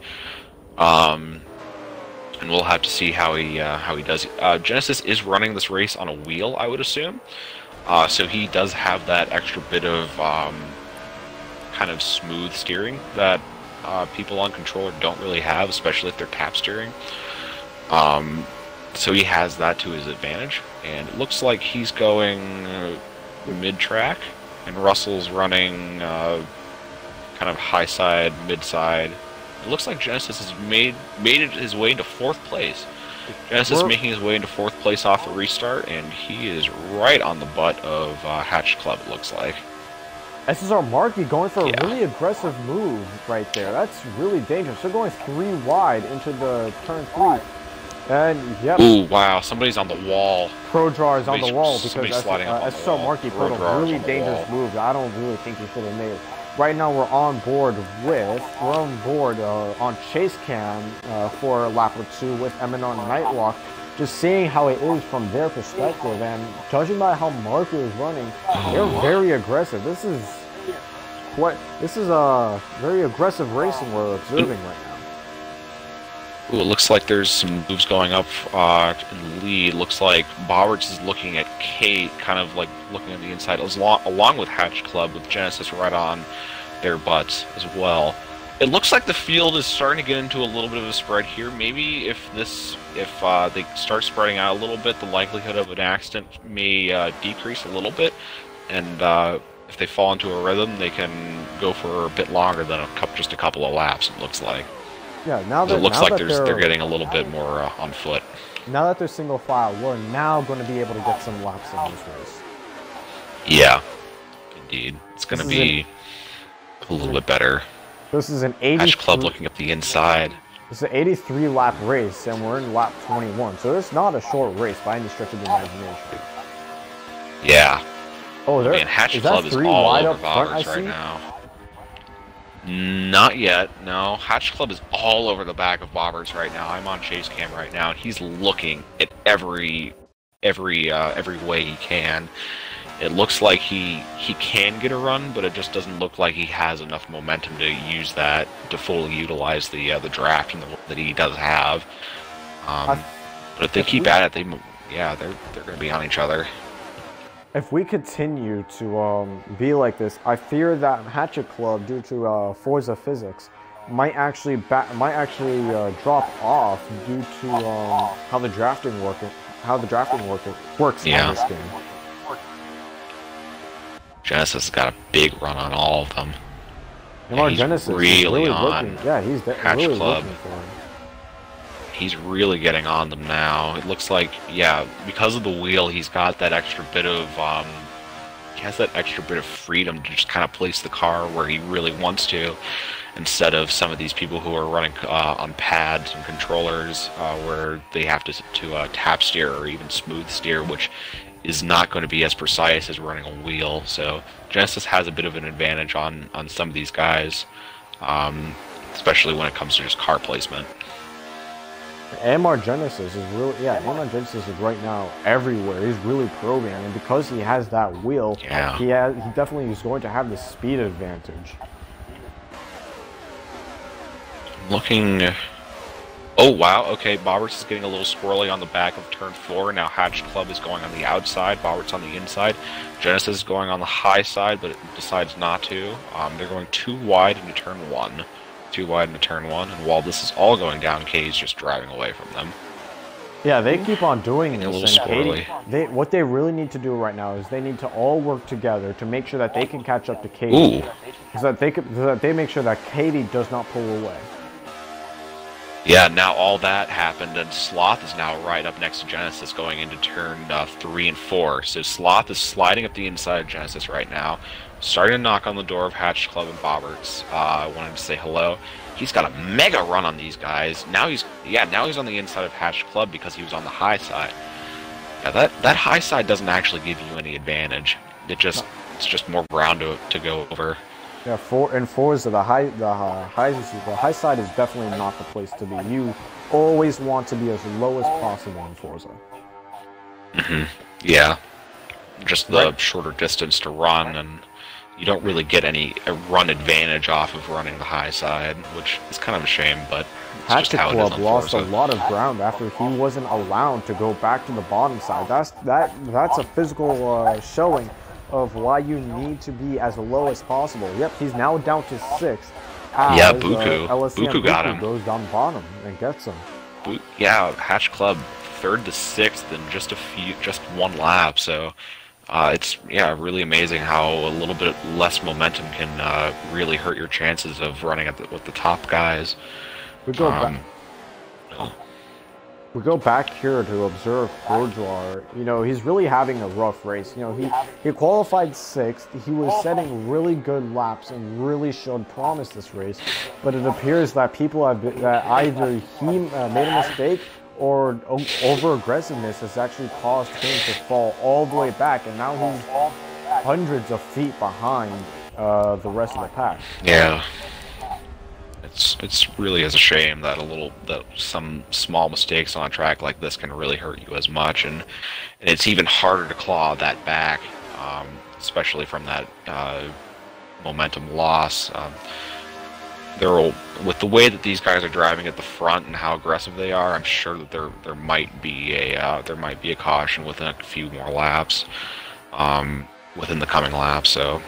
And we'll have to see how he does. Genesis is running this race on a wheel, I would assume, so he does have that extra bit of kind of smooth steering that people on controller don't really have, especially if they're tap steering. So he has that to his advantage, and it looks like he's going mid-track, and Russell's running kind of high side, mid side. It looks like Genesis has made it his way into 4th place. Genesis making his way into 4th place off the restart, and he is right on the butt of Hatch Club, it looks like. SSR Marky going for a really aggressive move right there. That's really dangerous. They're going 3 wide into the turn 3. And, yep. Ooh, wow, somebody's on the wall. ProDraw is on the wall because SSR Marky put a really dangerous move. I don't really think he should have made it. Right now we're on board on Chase Cam for lap 2 with MNR Nightwalk. Just seeing how it is from their perspective, and judging by how Marky is running, they're very aggressive. This is a very aggressive racing we're observing right now. Ooh, it looks like there's some moves going up in the lead. Looks like Bobberts is looking at Kate, kind of like looking at the inside, along with Hatch Club, with Genesis right on their butts as well. It looks like the field is starting to get into a little bit of a spread here. Maybe if they start spreading out a little bit, the likelihood of an accident may decrease a little bit, and if they fall into a rhythm, they can go for a bit longer than just a couple of laps. It looks like. Yeah, now that it looks now like that they're getting a little bit more on foot. Now that they're single file, we're now going to be able to get some laps in this race. Yeah, indeed, it's going to be a little bit better. This is an 83. Hatch Club looking up the inside. It's an 83 lap race, and we're in lap 21, so it's not a short race by any stretch of the imagination. Yeah. Oh, there. Hatch Club is all over Bobberts right now. Not yet. No, Hatch Club is all over the back of Bobberts right now. I'm on chase cam right now, and he's looking at every way he can. It looks like he can get a run, but it just doesn't look like he has enough momentum to use that to fully utilize the draft that he does have. But if they keep at it, they're going to be on each other. If we continue to be like this, I fear that Hatchet Club, due to Forza physics, might actually drop off due to how the drafting works on this game. Genesis has got a big run on all of them. Genesis really on. Looking, yeah, he's really looking for him. He's really getting on them now. It looks like, yeah, because of the wheel, he's got that extra bit of, he has that extra bit of freedom to just kind of place the car where he really wants to, instead of some of these people who are running on pads and controllers where they have to tap steer or even smooth steer, which is not going to be as precise as running a wheel. So Genesis has a bit of an advantage on some of these guys, especially when it comes to just car placement. AMR Genesis is AMR Genesis is right now everywhere. He's really programmed, and because he has that wheel, he definitely is going to have the speed advantage. Looking. Oh wow, okay, Bobberts is getting a little squirrely on the back of turn 4. Now Hatch Club is going on the outside, Bobberts on the inside. Genesis is going on the high side, but it decides not to. They're going too wide into turn 1. Too wide into turn 1, and while this is all going down, Katie's just driving away from them. Yeah, they keep on doing this, a little squirrely. What they really need to do right now is they need to all work together to make sure that they can catch up to Katie. So that they make sure that Katie does not pull away. Yeah, now all that happened, and Sloth is now right up next to Genesis going into turn 3 and 4. So Sloth is sliding up the inside of Genesis right now, starting to knock on the door of Hatch Club and Bobberts. I wanted to say hello. He's got a mega run on these guys. Now he's on the inside of Hatch Club because he was on the high side. Yeah, that high side doesn't actually give you any advantage. It's just more ground to go over. Yeah, Forza, the high side is definitely not the place to be. You always want to be as low as possible in Forza. Yeah, just the shorter distance to run, and you don't really get a run advantage off of running the high side, which is kind of a shame, but it's just how it is on lost Forza. a lot of ground after he wasn't allowed to go back to the bottom side. That's a physical showing of why you need to be as low as possible. Yep, he's now down to 6th. Yeah, Buku got him. Goes down bottom and gets him. Yeah, Hatch Club 3rd to 6th in just one lap. So it's really amazing how a little bit less momentum can really hurt your chances of running with the top guys. We go back here to observe Bourgeois. You know, he's really having a rough race. You know, he qualified 6th. He was setting really good laps and really showed promise this race. But it appears that that either he made a mistake or over-aggressiveness has actually caused him to fall all the way back. And now he's hundreds of feet behind the rest of the pack. Yeah. It's really is a shame that some small mistakes on a track like this can really hurt you as much, and it's even harder to claw that back, especially from that momentum loss. with the way that these guys are driving at the front and how aggressive they are, I'm sure that there might be a caution within a few more laps, within the coming laps. So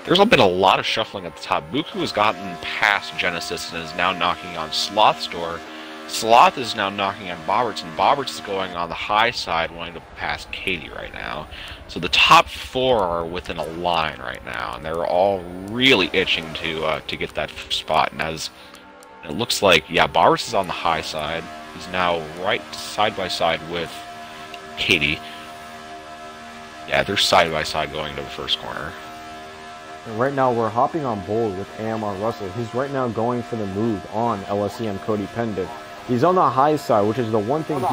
there's been a lot of shuffling at the top. Buku has gotten past Genesis and is now knocking on Sloth's door. Sloth is now knocking on Boberts, and Boberts is going on the high side, wanting to pass Katie right now. So the top 4 are within a line right now, and they're all really itching to get that spot. And as it looks like, yeah, Boberts is on the high side. He's now right side by side with Katie. Yeah, they're side by side going to the first corner. And right now we're hopping on board with AMR Russell. He's right now going for the move on LSEM Cody Pendant. He's on the high side, which is the one thing he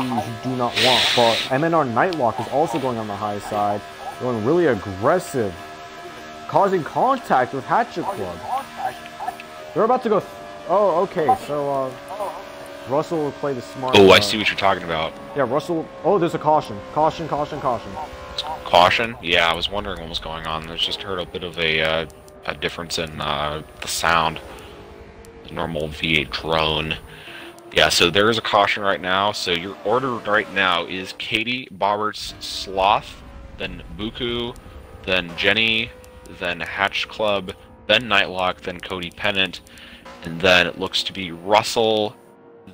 do not want. But MNR Nightlock is also going on the high side, going really aggressive, causing contact with Hatchet Club. They're about to go... Oh, okay, so Russell will play the smart... Oh, I see what you're talking about. Yeah, Russell... Oh, there's a caution. Caution, caution, caution. Caution? Yeah, I was wondering what was going on. I just heard a bit of a difference in the sound. The normal V8 drone. Yeah, so there is a caution right now. So your order right now is Katie, Boberts, Sloth, then Buku, then Jenny, then Hatch Club, then Nightlock, then Cody Pennant, and then it looks to be Russell,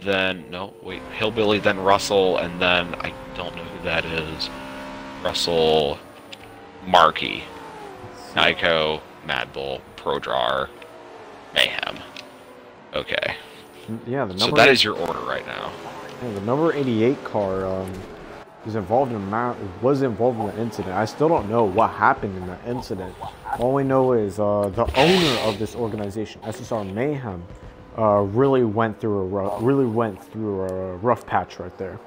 then... No, wait, Hillbilly, then Russell, and then I don't know who that is. Russell, Markey, Nyko, Mad Bull, Prodrar, Mayhem. Okay. Yeah, the number... So that is your order right now. Yeah, the number 88 car was involved in an incident. I still don't know what happened in that incident. All we know is the owner of this organization, SSR Mayhem, really went through a rough patch right there.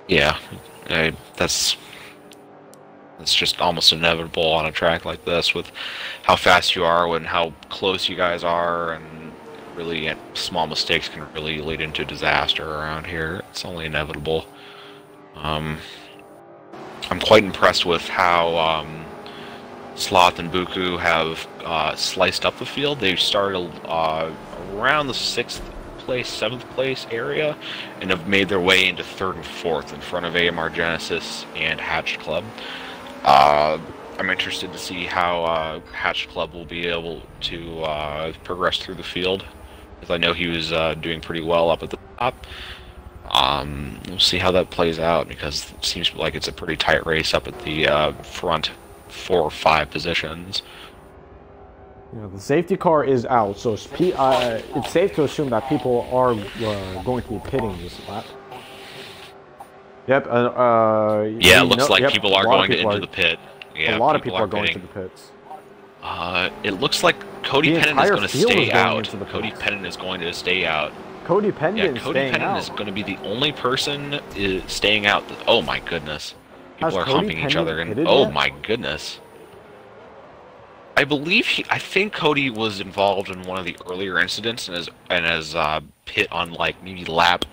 Yeah, that's just almost inevitable on a track like this, with how fast you are and how close you guys are, and really small mistakes can really lead into disaster around here. It's only inevitable. I'm quite impressed with how Sloth and Buku have sliced up the field. They started around the 6th place, 7th place area, and have made their way into 3rd and 4th in front of AMR Genesis and Hatch Club. I'm interested to see how Hatch Club will be able to progress through the field, because I know he was doing pretty well up at the top. We'll see how that plays out, because it seems like it's a pretty tight race up at the front 4 or 5 positions. You know, the safety car is out, so it's safe to assume that people are going to be pitting this lap. Yep. Yeah, it looks like people are going to enter the pit. Yeah, a lot of people are going to the pits. It looks like Cody Pennant is going to stay out. Cody Pennant is going to stay out. Cody Pennant is going to be the only person staying out. Oh my goodness. People are humping each other, and oh my goodness. I think Cody was involved in one of the earlier incidents and has pit on like maybe lap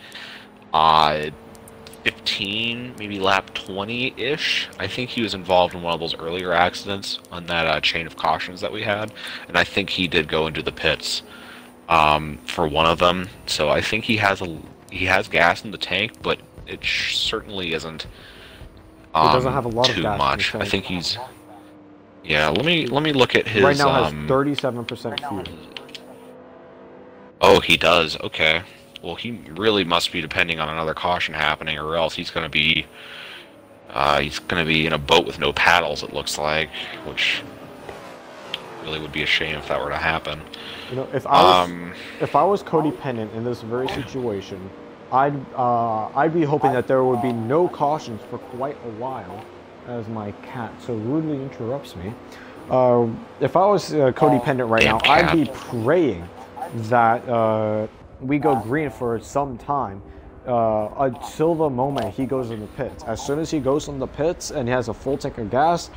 15, maybe lap 20-ish. I think he was involved in one of those earlier accidents on that chain of cautions that we had, and I think he did go into the pits for one of them. So I think he has gas in the tank, but it certainly isn't doesn't have a lot too of gas much. in the tank. I think he's... Yeah, let me look at his... Right now has 37% fuel. Oh, he does. Okay. Well, he really must be depending on another caution happening, or else he's going to be in a boat with no paddles, it looks like, which really would be a shame if that were to happen. You know, if I was Cody Pennant in this very situation, I'd be hoping that there would be no cautions for quite a while, as my cat so rudely interrupts me. If I was Cody Pennant right now, I'd be praying that we go green for some time until the moment he goes in the pits. As soon as he goes in the pits and he has a full tank of gas,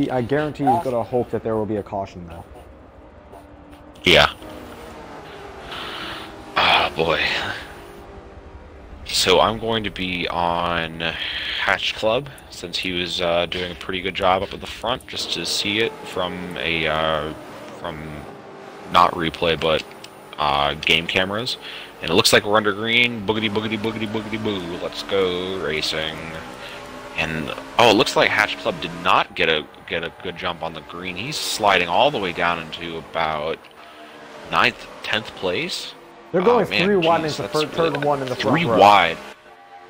I guarantee he's going to hope that there will be a caution there. Yeah. Ah, boy. So I'm going to be on Hatch Club, since he was doing a pretty good job up at the front, just to see it from not replay, but game cameras. And it looks like we're under green. Boogity, boogity, boogity, boogity, boo. Let's go racing. And oh, it looks like Hatch Club did not get a good jump on the green. He's sliding all the way down into about 9th, 10th place. They're going 3 wide into third one in the front 3 row. wide.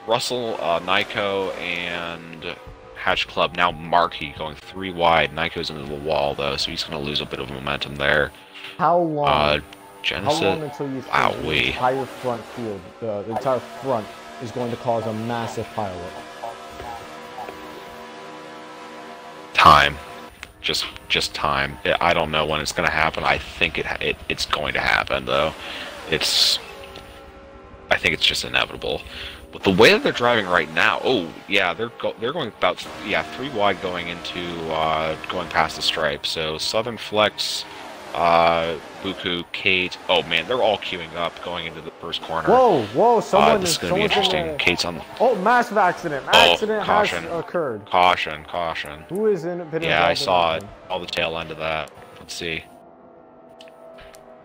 Russell, Nyko, and Hatch Club. Now Markey going 3 wide. Nyko's into the wall though, so he's going to lose a bit of momentum there. How long? Genesis. How long until you think the entire front field, the entire front, is going to cause a massive pileup? Time. Just time. I don't know when it's going to happen. I think it's going to happen though. I think it's just inevitable. But the way that they're driving right now, oh yeah, they're going about 3 wide going into going past the stripe. So Southern Flex, Buku, Kate. Oh man, they're all queuing up going into the first corner. Whoa! This is going to be interesting. Kate's on. Oh, massive accident! Accident caution. has occurred. Caution! Who is in? Yeah, I saw it. All the tail end of that. Let's see.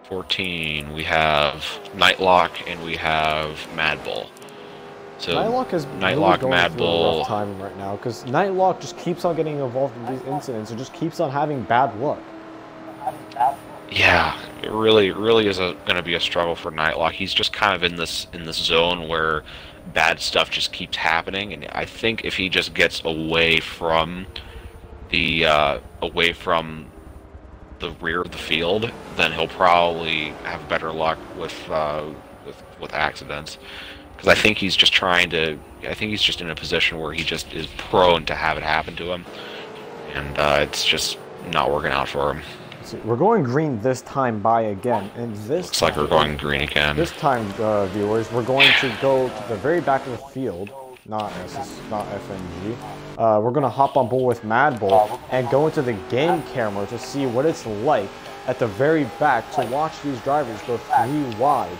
14. We have Nightlock and we have Mad Bull. So Nightlock is Nightlock, really Mad going Bull. through a rough time right now because Nightlock just keeps on getting involved in these incidents and just keeps on having bad luck. Yeah, it really is going to be a struggle for Nightlock. He's just kind of in this zone where bad stuff just keeps happening, and I think if he just gets away from the rear of the field, then he'll probably have better luck with accidents. Because I think he's just in a position where he just is prone to have it happen to him, and it's just not working out for him. So we're going green this time by again, and this looks like we're going green again. This time, viewers, we're going to go to the very back of the field, not FNG. We're going to hop on board with Mad Bull and go into the game camera to see what it's like at the very back to watch these drivers go 3 wide.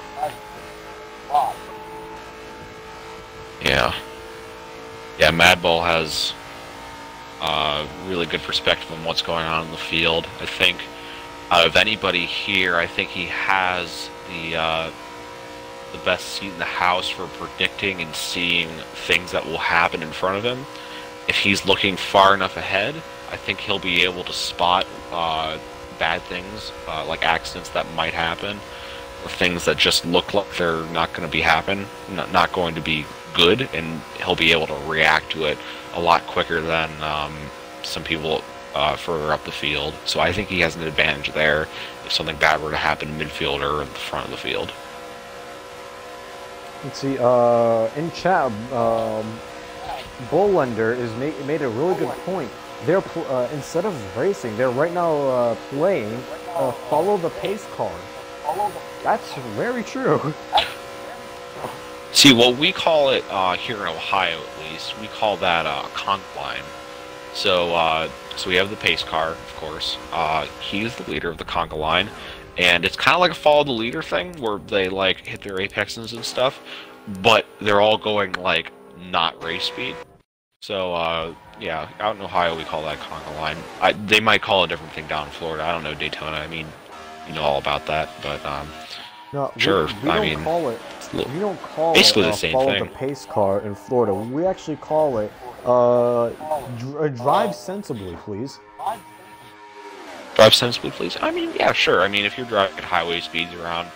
Yeah, Mad Bull has really good perspective on what's going on in the field. I think out of anybody here, I think he has the best seat in the house for predicting and seeing things that will happen in front of him. If he's looking far enough ahead, I think he'll be able to spot bad things, like accidents that might happen, or things that just look like they're not going to be not going to be good, and he'll be able to react to it a lot quicker than some people further up the field. So I think he has an advantage there if something bad were to happen in midfield or in the front of the field. Let's see, in chat, Bullender is made a really good point. They're instead of racing, they're right now playing follow the pace car. That's very true. See, what we call it here in Ohio, at least, we call that a conga line. So we have the pace car, of course. He's the leader of the conga line, and it's kind of like a follow the leader thing where they like hit their apexes and stuff, but they're all going like not race speed. So yeah, out in Ohio we call that conga line. They might call it a different thing down in Florida. I don't know Daytona. I mean, you know all about that, but no, sure. We don't call it. We don't call it the same follow thing. the pace car in Florida. We actually call it drive sensibly, please. Drive sensibly, please. I mean, yeah, sure. I mean, if you're driving at highway speeds around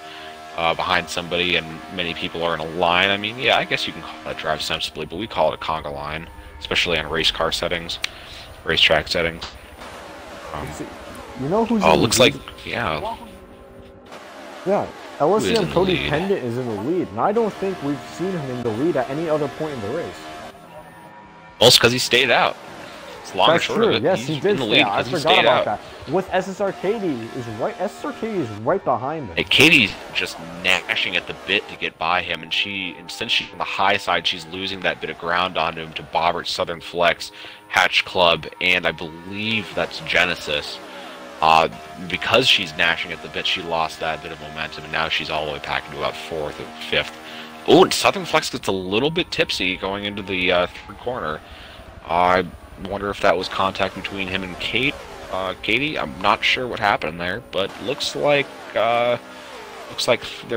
behind somebody and many people are in a line, I mean, yeah, I guess you can call that drive sensibly, but we call it a conga line, especially on race car settings, racetrack settings. You know who's? Oh, it looks like yeah. Yeah, LSCM Cody Pendant is in the lead, and I don't think we've seen him in the lead at any other point in the race. Well, it's because he stayed out. It's long and short of it. Yes, He's he did in the stay lead out. I because he forgot stayed about out. that. With SSR Katie is right. SSR Katie is right behind him. Hey, Katie's just gnashing at the bit to get by him, and since she's on the high side, she's losing that bit of ground on him to Bobbert, Southern Flex, Hatch Club, and I believe that's Genesis. Because she's gnashing at the bit, she lost that bit of momentum, and now she's all the way back into about 4th or 5th. Oh, and Southern Flex gets a little bit tipsy going into the 3rd corner. I wonder if that was contact between him and Kate. Katie. I'm not sure what happened there, but looks like they're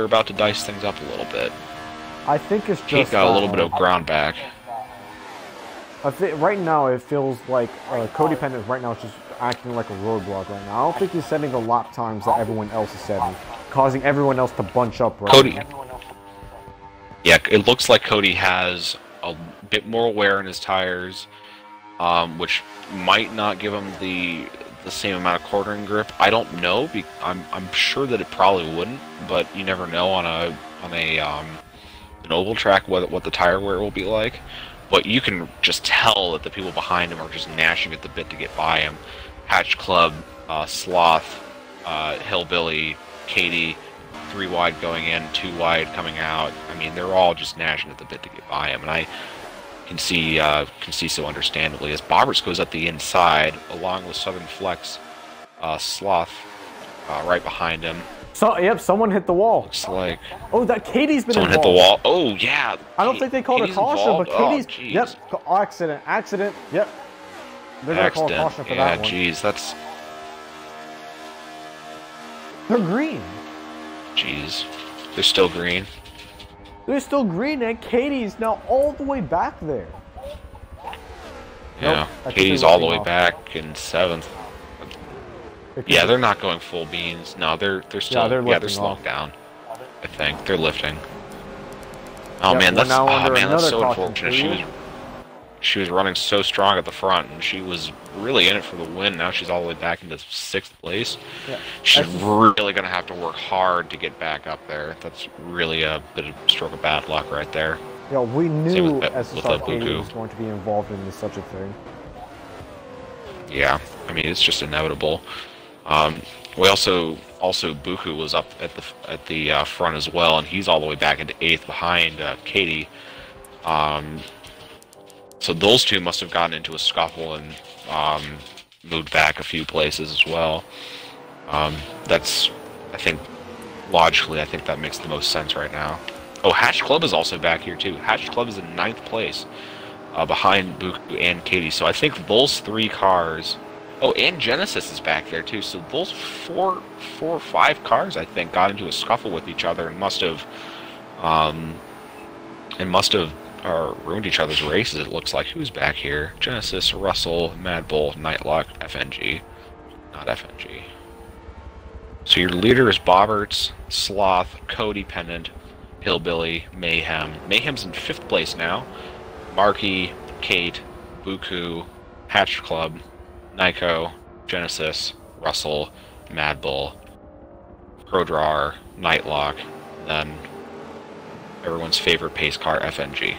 about to dice things up a little bit. I think it's just Kate got a little bit of ground back. I think right now it feels like Cody Pendant right now is just acting like a roadblock right now. I don't think he's setting the lap times that everyone else is setting, causing everyone else to bunch up right Cody. now. Yeah, it looks like Cody has a bit more wear in his tires, which might not give him the same amount of quartering grip. I don't know. I'm sure that it probably wouldn't, but you never know on an oval track what the tire wear will be like. But you can just tell that the people behind him are just gnashing at the bit to get by him. Hatch Club, Sloth, Hillbilly, Katie, 3 wide going in, 2 wide coming out. I mean, they're all just gnashing at the bit to get by him, and I can see so understandably as Bobberts goes up the inside along with Southern Flex, Sloth right behind him. So yep, someone hit the wall. Looks like that Katie's been someone involved. hit the wall. Oh yeah. I don't think they called Katie's a caution, involved? but Katie's Oh, accident. Yep. They're gonna call a caution for that one. Yeah, jeez, that's. They're green. Jeez, they're still green. They're still green, and Katie's now all the way back there. Yeah, Nope, Katie's all the way back in 7th. Yeah, they're not going full beans. No, they're still they're slowing down. I think they're lifting. Oh man, that's so unfortunate. She was running so strong at the front, and she was really in it for the win. Now she's all the way back into 6th place. Yeah. She's really gonna have to work hard to get back up there. That's really a bit of a stroke of bad luck right there. Yeah, we knew SSR Katie was going to be involved in such a thing. Yeah, I mean it's just inevitable. We also Buku was up at the front as well, and he's all the way back into 8th behind Katie. So those two must have gotten into a scuffle and moved back a few places as well. That's, I think, logically, I think that makes the most sense right now. Oh, Hatch Club is also back here too. Hatch Club is in 9th place behind Buku and Katie. So I think those 3 cars. Oh, and Genesis is back there too. So those four or 5 cars, I think, got into a scuffle with each other and must have ruined each other's races. It looks like. Who's back here? Genesis, Russell, Mad Bull, Nightlock, FNG, not FNG. So your leader is Bobberts, Sloth, Cody Pendant, Hillbilly, Mayhem. Mayhem's in 5th place now. Marky, Kate, Buku, Hatch Club, Nyko, Genesis, Russell, Mad Bull, Prodrawer, Nightlock, and then everyone's favorite pace car, FNG.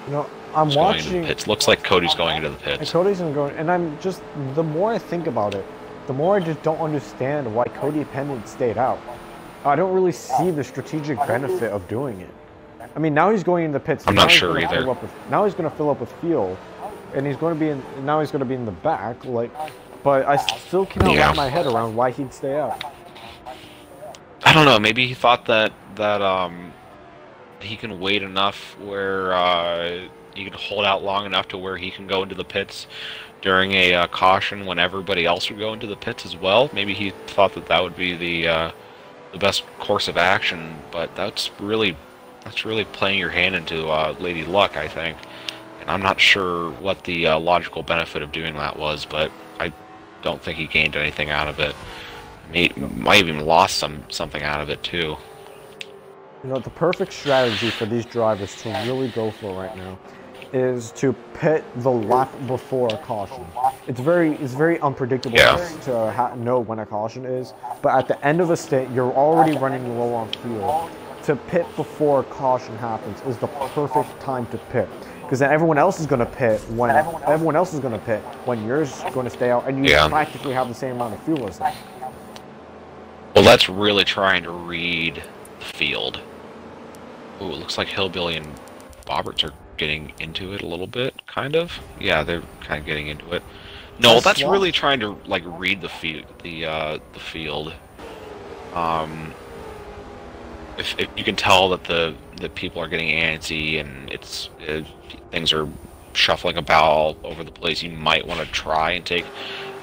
You know, I'm watching. Going into the pits. Looks like Cody's going into the pits. And Cody's going, and I'm just, the more I think about it, the more I just don't understand why Cody Pendant stayed out. I don't really see the strategic benefit of doing it. I mean, now he's going in the pits. I'm not sure either. Now he's going to fill up with fuel, and he's going to be in. Now he's going to be in the back. Like, but I still cannot wrap my head around why he'd stay out. I don't know. Maybe he thought that he can wait enough where he can hold out long enough to where he can go into the pits during a caution when everybody else would go into the pits as well. Maybe he thought that would be the best course of action, but that's really playing your hand into Lady Luck, I think. And I'm not sure what the logical benefit of doing that was, but I don't think he gained anything out of it. He might have even lost something out of it too. You know, the perfect strategy for these drivers to really go for right now is to pit the lap before a caution. It's very unpredictable to know when a caution is, but at the end of a stint, you're already running low on fuel. To pit before a caution happens is the perfect time to pit, because then everyone else is going to pit when you're going to stay out, and you practically have the same amount of fuel as them. Well, that's really trying to read the field. Ooh, it looks like Hillbilly and Bobberts are getting into it a little bit, kind of. Yeah, they're kind of getting into it. No, that's really trying to like read the field. The field. If you can tell that the people are getting antsy and things are shuffling about all over the place, you might want to try and take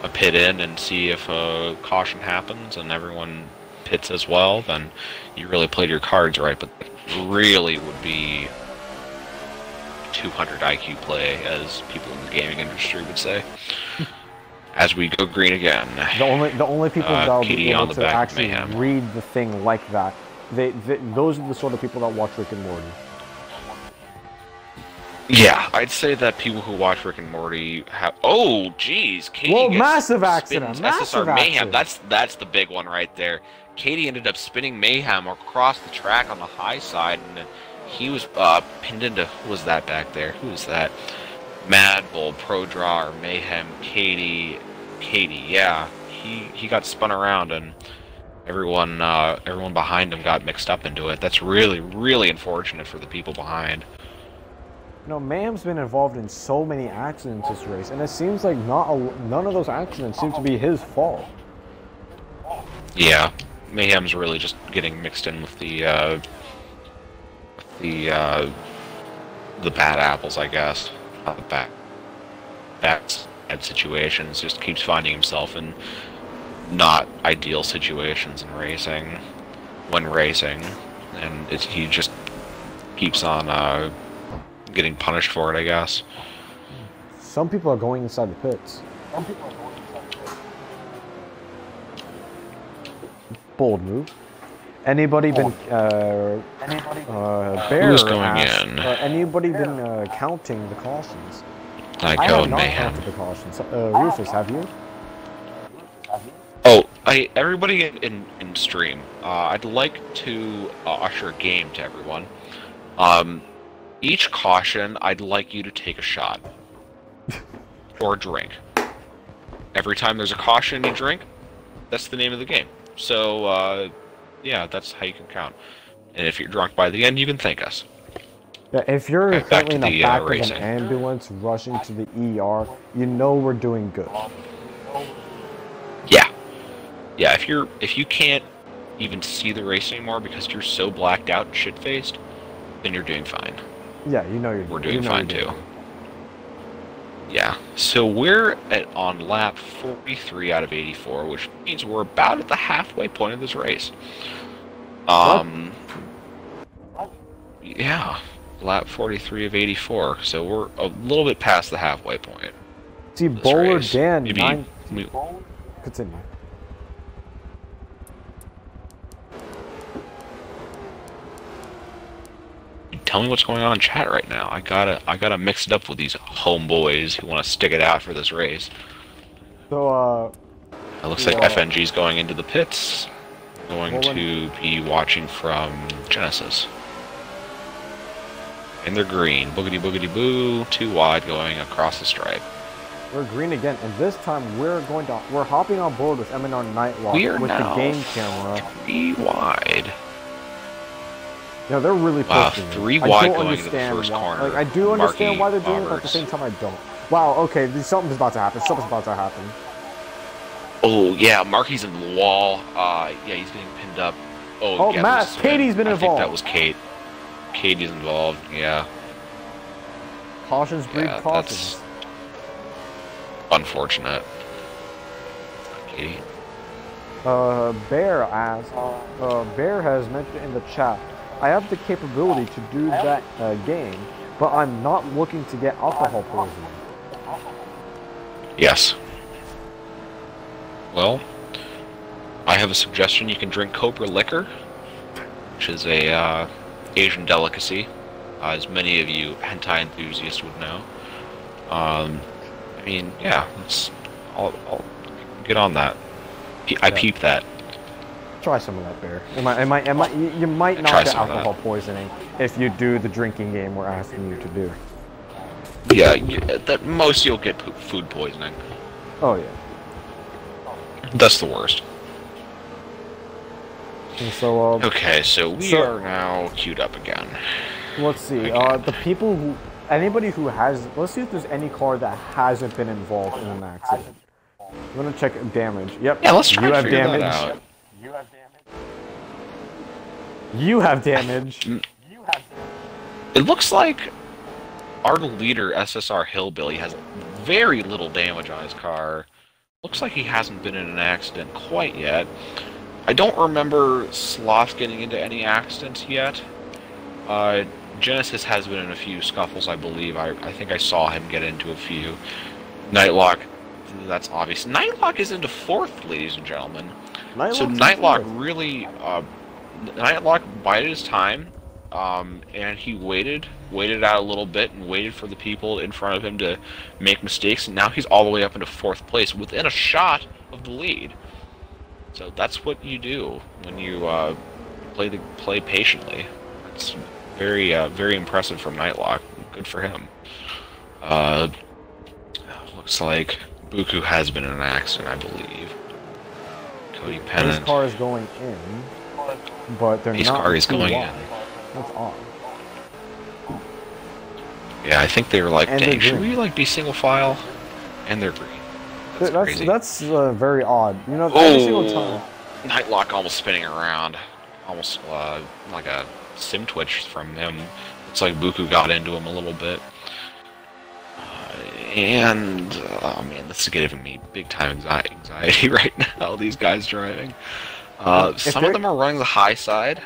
a pit in and see if a caution happens and everyone pits as well, then you really played your cards right. But really would be 200 IQ play, as people in the gaming industry would say. As we go green again. The only people that will be able to actually Mayhem. read the thing like that, those are the sort of people that watch Rick and Morty. Yeah, I'd say that people who watch Rick and Morty have. Oh, jeez, Katie. Well, gets massive accident. spins Massive SSR Mayhem. accident. That's the big one right there. Katie ended up spinning Mayhem across the track on the high side, and he was pinned into. Who was that back there? Who is that? Mad Bull, Pro Draw, or Mayhem, Katie. Yeah, he got spun around, and everyone behind him got mixed up into it. That's really, really unfortunate for the people behind. No, Mayhem's been involved in so many accidents this race, and it seems like none of those accidents seem to be his fault. Yeah, Mayhem's really just getting mixed in with the bad apples, I guess. Bad situations. Just keeps finding himself in not ideal situations in racing, when racing, and he just keeps on getting punished for it, I guess. Some people are going inside the pits. Bold move. Anybody been Bear Who's going asked, in? Anybody been counting the cautions? I have go not Mayhem. counted the cautions. Rufus, have you? Oh, everybody in stream. I'd like to usher a game to everyone. Each caution, I'd like you to take a shot or drink. Every time there's a caution, you drink. That's the name of the game. So, yeah, that's how you can count. And if you're drunk by the end, you can thank us. Yeah, if you're Okay, currently in the back of racing. an ambulance rushing to the ER, you know we're doing good. Yeah. Yeah, if you can't even see the race anymore because you're so blacked out and shit-faced, then you're doing fine. Yeah, you know We're doing fine too. Yeah, so we're on lap 43 out of 84, which means we're about at the halfway point of this race. Yeah, lap 43 of 84, so we're a little bit past the halfway point. See, Bowler race. Dan, Maybe continue. tell me what's going on in chat right now. I gotta mix it up with these homeboys who want to stick it out for this race. So, it looks like FNG's going into the pits. Going to be watching from Genesis. And they're green. Boogity boogity boo. Too wide going across the stripe. We're green again, and this time we're hopping on board with MNR Nightlock with the game camera. 3 wide. Yeah, they're really pushing. 3 wide going into the first corner. Like, I do understand why they're doing it, but at the Roberts. same time I don't. Wow, okay, something's about to happen. Something's about to happen. Oh, yeah, Marky's in the wall. Yeah, he's getting pinned up. Oh, yeah, Matt, Katie's been I involved. think that was Kate. Katie's involved, yeah. Cautions breed cautions. That's unfortunate. Katie. Bear asked, Bear has mentioned in the chat, I have the capability to do that game, but I'm not looking to get alcohol poisoning. Yes. Well, I have a suggestion. You can drink Cobra liquor, which is a Asian delicacy, as many of you hentai enthusiasts would know. I mean, yeah, I'll get on that. I peeped that. Try some of that, Bear. You might not get alcohol poisoning if you do the drinking game we're asking you to do. Yeah, that most you'll get food poisoning. Oh yeah. That's the worst. And so, okay, so we are now queued up again. Let's see. The people who, anybody who has, let's see if there's any car that hasn't been involved in an accident. I'm gonna check damage. Yep. Yeah, let's try you to have figure damage. that out. You have damage. It looks like our leader, SSR Hillbilly, has very little damage on his car. Looks like he hasn't been in an accident quite yet. I don't remember Sloth getting into any accidents yet. Genesis has been in a few scuffles, I believe. I think I saw him get into a few. Nightlock, that's obvious. Nightlock is into 4th, ladies and gentlemen. So Nightlock really... Nightlock bided his time, and he waited out a little bit and waited for the people in front of him to make mistakes, and now he's all the way up into 4th place within a shot of the lead. So that's what you do when you play patiently. It's very very impressive from Nightlock. Good for him. Looks like Buku has been in an accident, I believe. Cody Pennant. His car is going in, but they're his not. His car is going in. That's odd. Yeah, I think they were like, and dang, should we like be single file? And they're green. That's very odd. You know, every single time. Nightlock almost spinning around. Almost like a sim twitch from him. It's like Buku got into him a little bit. Oh man, this is giving me big time anxiety right now, these guys driving. Some of them are running the high side.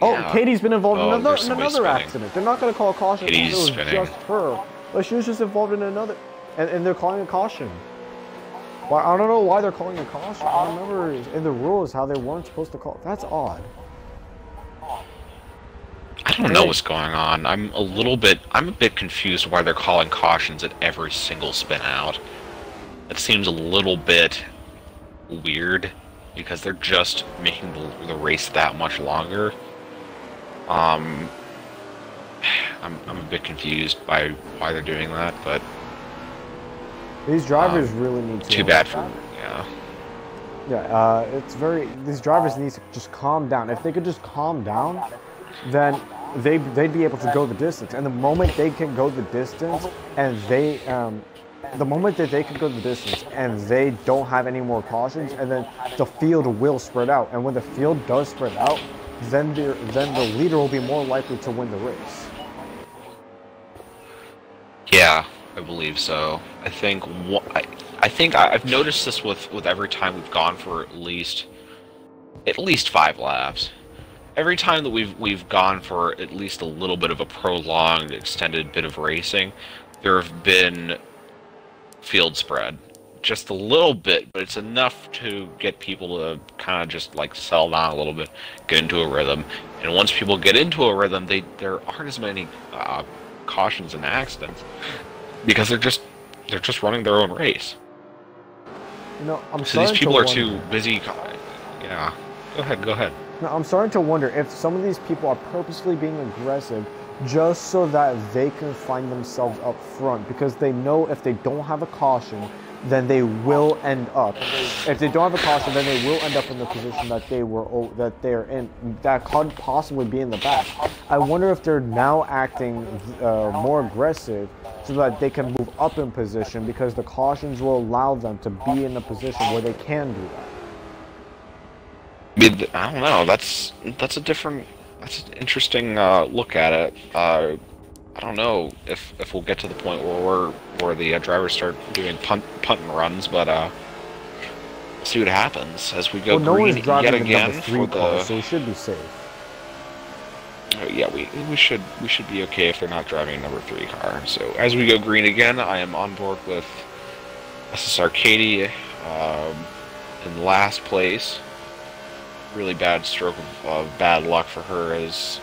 Oh, yeah. Katie's been involved in another accident. They're not going to call a caution. Katie's it was spinning. just her. But she was just involved in another. And they're calling a caution. Well, I don't know why they're calling a caution. I remember in the rules how they weren't supposed to call. That's odd. I don't know what's going on. I'm a bit confused why they're calling cautions at every single spin out. It seems a little bit weird because they're just making the race that much longer. I'm a bit confused by why they're doing that, but these drivers really need to. Too bad for yeah. Yeah, it's very. These drivers need to just calm down. If they could just calm down, then they'd be able to go the distance. And the moment they can go the distance, and the moment that they can go the distance, and they don't have any more cautions, and then the field will spread out. And when the field does spread out, then the leader will be more likely to win the race. Yeah, I believe so. I think I've noticed this with every time we've gone for at least 5 laps. Every time that we've gone for at least a little bit of a prolonged, extended bit of racing, there have been field spread. Just a little bit, but it's enough to get people to kind of just like settle down a little bit, get into a rhythm. And once people get into a rhythm, there aren't as many cautions and accidents because they're just running their own race. You know, so these people are too busy. Yeah, go ahead. Now, I'm starting to wonder if some of these people are purposely being aggressive just so that they can find themselves up front, because they know if they don't have a caution, then they will end up. If they don't have a caution, then they will end up in the position that they're in, that could possibly be in the back. I wonder if they're now acting more aggressive so that they can move up in position, because the cautions will allow them to be in a position where they can do that. I don't know. That's an interesting look at it. I don't know if we'll get to the point where the drivers start doing punt and runs, but we'll see what happens as we go green yet again for the. So we should be safe. Yeah, we should be okay if they're not driving a number 3 car. So as we go green again, I am on board with SSR Katie in last place. Really bad stroke of bad luck for her as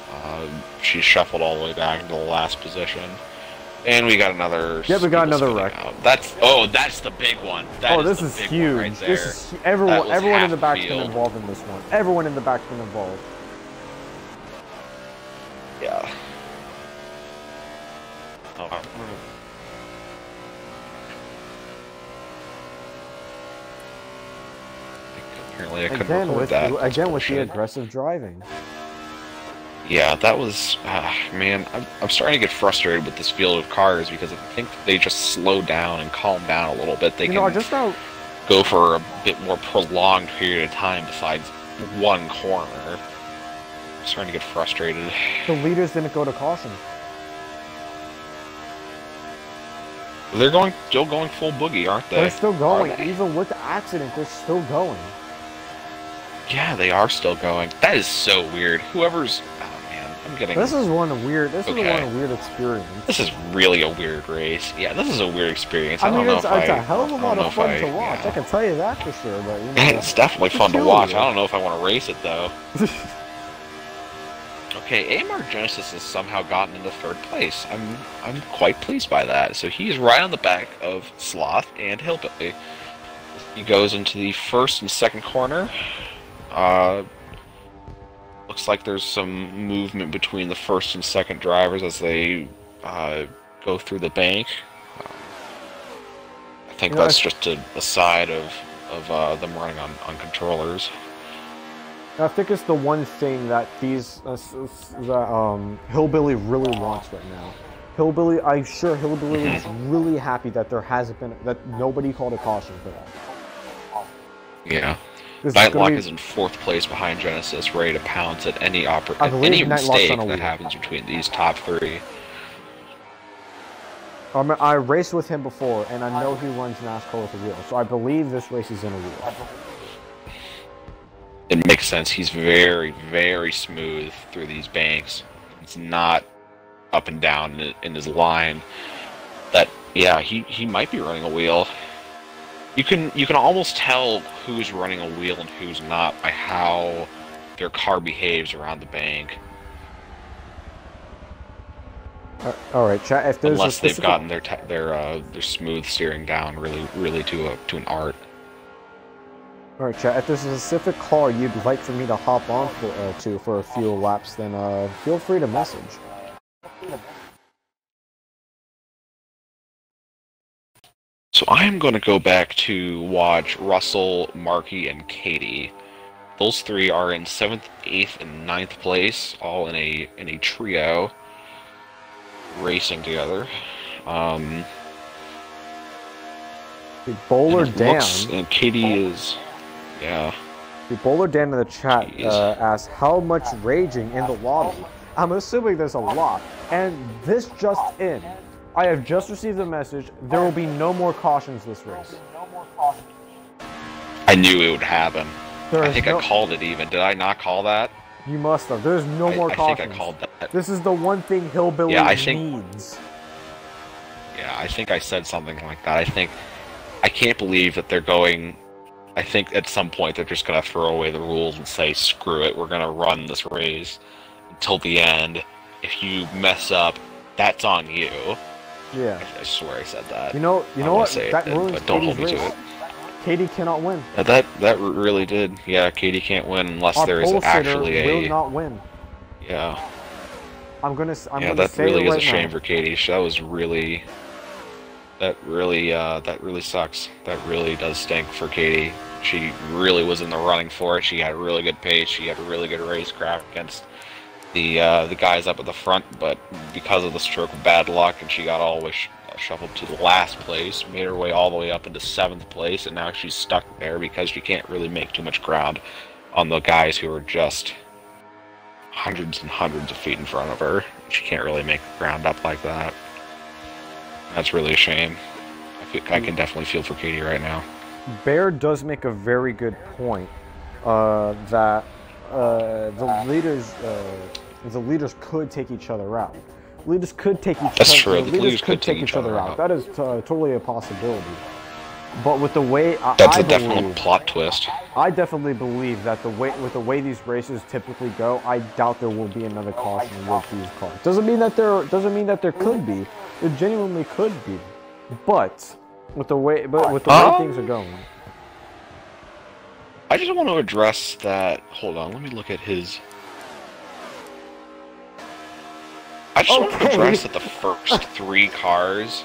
she's shuffled all the way back into the last position. And we got another. Yeah, we got another wreck. That's the big one. This is huge. Right there. This is everyone in the back's been involved in this one. Everyone in the back's been involved. Yeah. Apparently I couldn't record that. Again with the aggressive driving. Yeah, that was... man, I'm starting to get frustrated with this field of cars because I think they just slow down and calm down a little bit. They can go for a bit more prolonged period of time besides one corner. I'm starting to get frustrated. The leaders didn't go to caution. They're still going full boogie, aren't they? They're still going. Even with the accident, they're still going. Yeah, they are still going. That is so weird. Whoever's... Oh, man. I'm getting... This is one weird... This is one weird experience. This is really a weird race. Yeah, this is a weird experience. I mean, it's a hell of a lot of fun to watch. Yeah. I can tell you that for sure, but, you know... It's definitely fun to watch. I don't know if I want to race it, though. Okay, AMR Genesis has somehow gotten into 3rd place. I'm quite pleased by that. So he's right on the back of Sloth and Hillbilly. He goes into the 1st and 2nd corner. Looks like there's some movement between the 1st and 2nd drivers as they go through the bank. I think that's just a side of them running on controllers. I think it's the one thing that Hillbilly really wants right now. I'm sure Hillbilly is really happy that that nobody called a caution for that. Yeah. Nightlock is in 4th place behind Genesis, ready to pounce at any mistake that happens between these top 3. I raced with him before, and I know he runs NASCAR with a wheel, so I believe this race is in a wheel. It makes sense. He's very, very smooth through these banks. It's not up and down in his line. Yeah, he might be running a wheel. You can almost tell who's running a wheel and who's not by how their car behaves around the bank. All right, chat. If there's unless they've gotten their smooth steering down really to an art. All right, chat. If there's a specific car you'd like for me to hop on for a few laps, then feel free to message. So I am going to go back to watch Russell, Markey, and Katie. Those 3 are in 7th, 8th, and 9th place, all in a trio, racing together. Bowler Dan. And Katie is, yeah. The Bowler Dan in the chat asks, how much raging in the lobby? I'm assuming there's a lot. And this just in. I have just received a message. There will be no more cautions this race. I knew it would happen. I think I called it even. Did I not call that? You must have. There's no more cautions. I think I called that. This is the one thing Hillbilly needs. Yeah, I think I said something like that. I can't believe that they're going... I think at some point they're just going to throw away the rules and say, screw it, we're going to run this race until the end. If you mess up, that's on you. Yeah. I swear I said that. You know what? That ruins but don't hold me race. to it. Katie cannot win. That really did. Yeah, Katie can't win unless there is actually a... will not win. Yeah. I'm gonna say that really is right a shame now. for Katie. That was really... That really sucks. That really does stink for Katie. She really was in the running for it. She had really good pace. She had a really good racecraft against the guys up at the front, but because of the stroke of bad luck, and she got all the way shuffled to the last place, made her way all the way up into 7th place, and now she's stuck there because she can't really make too much ground on the guys who are just hundreds and hundreds of feet in front of her. She can't really make ground up like that. That's really a shame. I can definitely feel for Katie right now. Bear does make a very good point that the leaders could take each other out. Leaders could take each That's true. The leaders could take each other out. That is totally a possibility. But with the way that's a definite plot twist. I definitely believe that with the way these races typically go, I doubt there will be another caution with these cars. Doesn't mean that there could be. There genuinely could be. But with the way things are going. I just want to address that. Hold on, let me look at his. I just want to address that the first 3 cars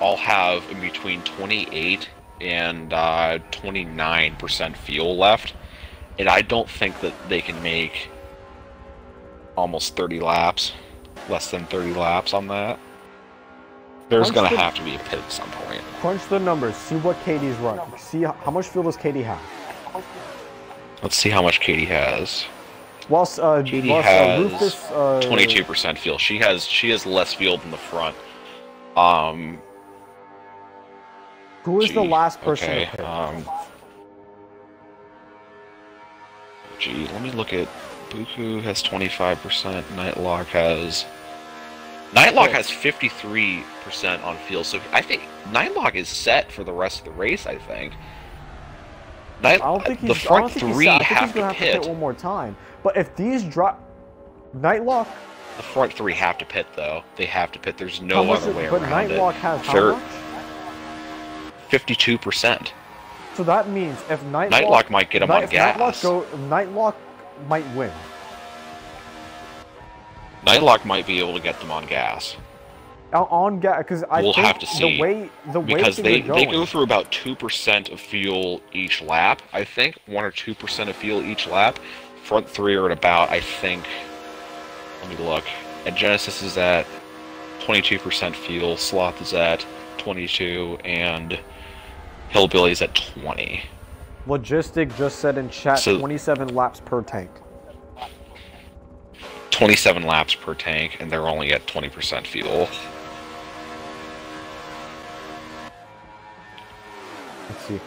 all have in between 28 and 29% fuel left, and I don't think that they can make almost 30 laps, less than 30 laps on that. There's going to have to be a pit at some point. Crunch the numbers, see what Katie's running. See how much fuel does Katie have. Let's see how much Katie has. Katie has Rufus, 22% fuel. She has less fuel than the front. Who is the last person Okay, to pit? let me look at... Buku has 25%, Nightlock has... Nightlock has 53% on fuel, so I think Nightlock is set for the rest of the race, I think. I don't think he's, the front three I think have he's gonna to have to pit. pit one more time. But if these drop... Nightlock... The front three have to pit, though. They have to pit. There's no other way around it. But Nightlock has how much? 52%. So that means if Nightlock might get him on gas. Nightlock might win. Nightlock might be able to get them on gas. On gas, because We'll think have to see. the way Because they going, go through about 2% of fuel each lap, I think. 1 or 2% of fuel each lap. Front three are at about, I think... Let me look. And Genesis is at 22% fuel, Sloth is at 22, and Hillbilly's at 20. Logistic just said in chat, So, 27 laps per tank. 27 laps per tank, and they're only at 20% fuel. Let's see.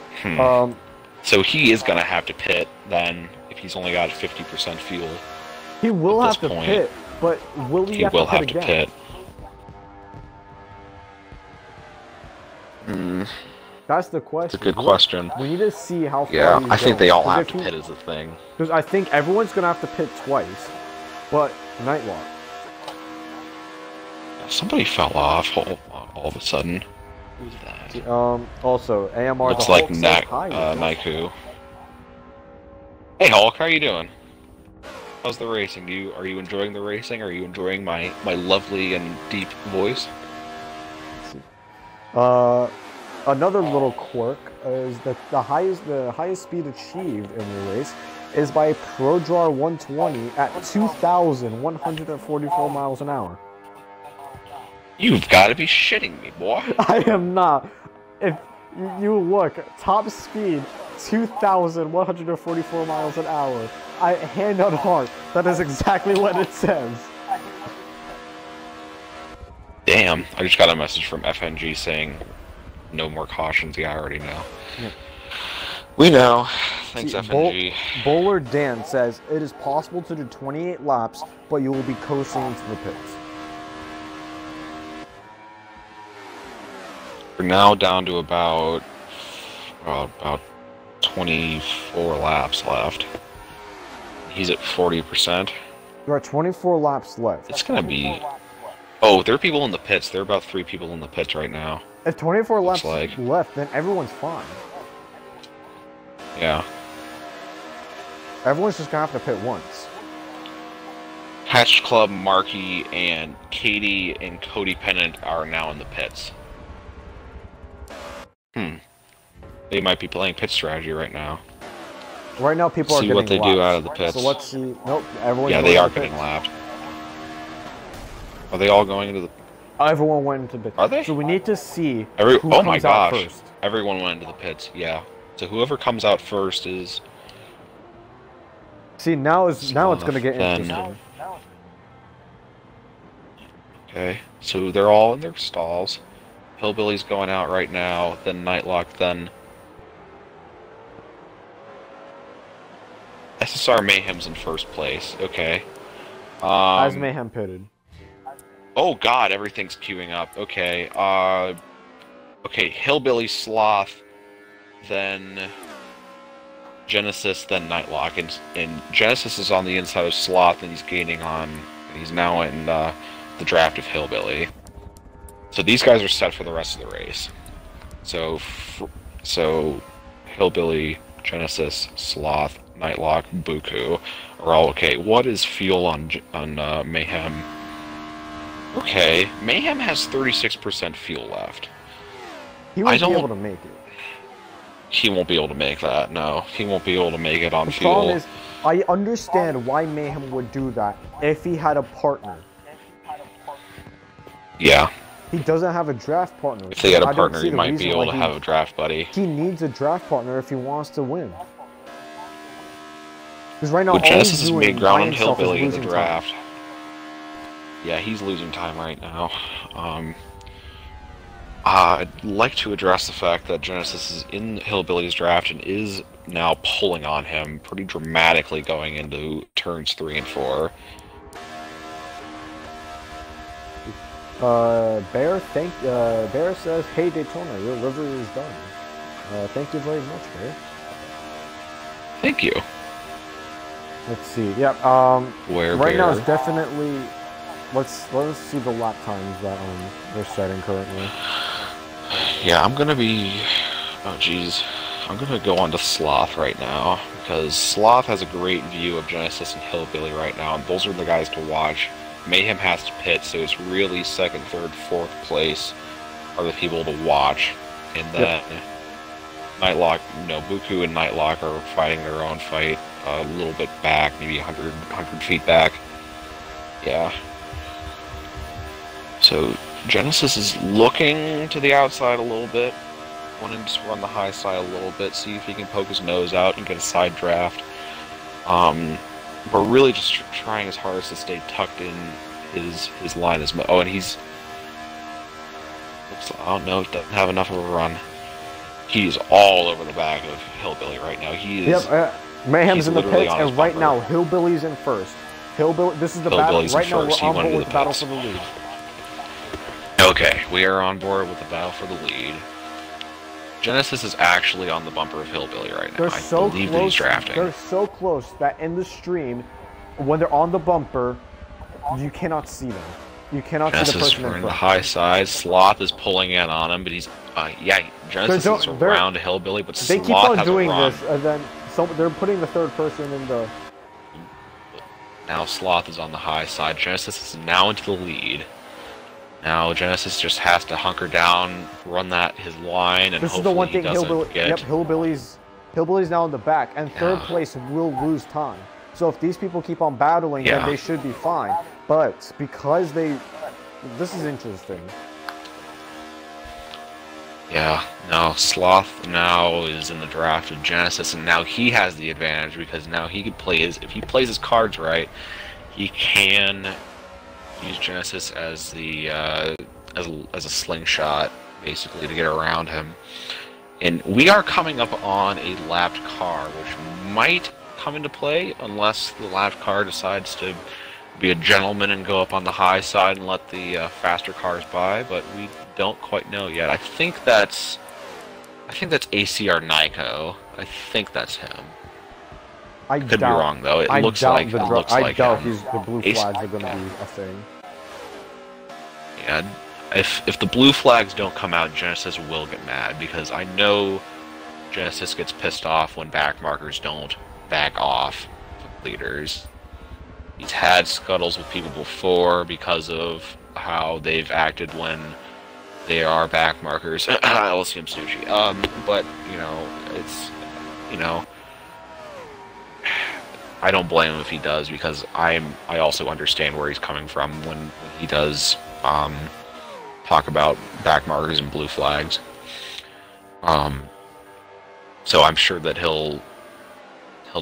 So he is going to have to pit, then, if he's only got 50% fuel. He will have to pit, but will he have to pit again? That's the question. It's a good question. We need to see how far Yeah, he's I think going. they all have to pit as a thing. Because I think everyone's going to have to pit twice, but Nightlock. Somebody fell off all of a sudden. Who's that? Also, AMR. Looks like Naiku. Hey Hulk, how are you doing? How's the racing? Are you enjoying the racing? Are you enjoying my lovely and deep voice? Another little quirk is that the highest speed achieved in the race is by ProDraw 120 at 2,144 miles an hour. You've got to be shitting me, boy. I am not. If you look, top speed 2,144 miles an hour. Hand on heart, that is exactly what it says. Damn, I just got a message from FNG saying no more cautions. Yeah, I already know. Yeah. We know. Thanks, FNG. Bowler Dan says, it is possible to do 28 laps, but you will be coasting into the pits. We're now down to about 24 laps left. He's at 40%. There are 24 laps left. It's gonna be... Oh, there are people in the pits. There are about 3 people in the pits right now. If 24 laps left, then everyone's fine. Yeah. Everyone's just gonna have to pit once. Hatch Club, Marky, and Katie and Cody Pennant are now in the pits. They might be playing pit strategy right now. Right now, people are getting what they lapped. do out of the pits. So let's see. Nope, everyone. Yeah, they are getting lapped. Are they all going into the... Everyone went into the pits. Are they? So we need to see who comes my out gosh. first. Everyone went into the pits, yeah. So whoever comes out first is... See, now it's going to get interesting. Okay, so they're all in their stalls. Hillbilly's going out right now, then Nightlock, then... SSR Mayhem's in first place, okay. As Mayhem pitted. Oh god, everything's queuing up, okay. Okay, Hillbilly, Sloth, then Genesis, then Nightlock, and Genesis is on the inside of Sloth, and he's gaining on... He's now in the draft of Hillbilly. So these guys are set for the rest of the race. So Hillbilly, Genesis, Sloth, Nightlock, Buku are all okay. What is fuel on Mayhem? Okay, Mayhem has 36% fuel left. He won't be able to make it. He won't be able to make that, no. He won't be able to make it on the fuel. Problem is, I understand why Mayhem would do that if he had a partner. Yeah. He doesn't have a draft partner. If they had a partner, he might be able to have a draft buddy. He needs a draft partner if he wants to win. Because right now, Genesis has made ground on Hillbilly in the draft. Time. Yeah, he's losing time right now. I'd like to address the fact that Genesis is in Hillbilly's draft and is now pulling on him pretty dramatically going into turns 3 and 4. Bear says, "Hey Daytona, your livery is done." Thank you very much, Bear. Thank you. Let's see. Yeah. Where right now Bear? it's definitely. Let's see the lap times that they're setting currently. Yeah, I'm gonna be. Oh jeez, I'm gonna go on to Sloth right now because Sloth has a great view of Genesis and Hillbilly right now, and those are the guys to watch. Mayhem has to pit, so it's really second, third, fourth place are the people to watch, and then Nightlock, Buku and Nightlock are fighting their own fight a little bit back, maybe 100 feet back. Yeah. So Genesis is looking to the outside a little bit, wanting to run the high side a little bit, see if he can poke his nose out and get a side draft. We're really just trying his hardest to stay tucked in his line as much. Oh, and he's... I don't know, doesn't have enough of a run. He's all over the back of Hillbilly right now. He is... Yep, Mayhem's in the pits, and right now, Hillbilly's in first. This is the battle. Right now, we're on board with the battle for the lead. Okay, we are on board with the battle for the lead. Genesis is actually on the bumper of Hillbilly right now. I believe that he's drafting. They're so close that in the stream, when they're on the bumper, you cannot see them. You cannot see the person in front. The high side. Sloth is pulling in on him, but he's Genesis is around Hillbilly, but they keep on doing this, and then they're putting the third person in the. Now Sloth is on the high side. Genesis is now into the lead. Now Genesis just has to hunker down, run his line, and this is the one thing Hillbilly's now in the back, and third place will lose time. So if these people keep on battling, then they should be fine. But because this is interesting. Yeah, no, Sloth now is in the draft of Genesis, and now he has the advantage because now he can play if he plays his cards right, he can use Genesis as the as a slingshot, basically, to get around him. And we are coming up on a lapped car, which might come into play unless the lapped car decides to be a gentleman and go up on the high side and let the faster cars by. But we don't quite know yet. I think that's ACR Nyko. I think that's him. I could be wrong though. It looks like him. I doubt the blue flags are going to be a thing. Yeah, if the blue flags don't come out, Genesis will get mad because I know Genesis gets pissed off when back markers don't back off leaders. He's had scuttles with people before because of how they've acted when they are back markers. LCM Sushi. But I don't blame him if he does because I also understand where he's coming from when he does talk about back markers and blue flags. So I'm sure that he'll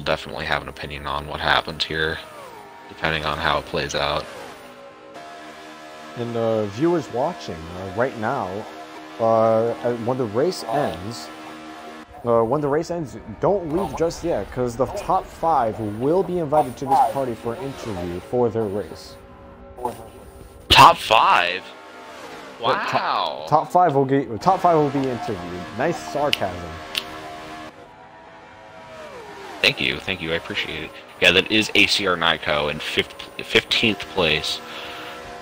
definitely have an opinion on what happens here, depending on how it plays out. And viewers watching right now, when the race ends, don't leave just yet, because the top 5 will be invited to this party for an interview for their race. Top 5? Wow. Top 5 will be interviewed. Nice sarcasm. Thank you, I appreciate it. Yeah, that is ACR Nyko in 15th place.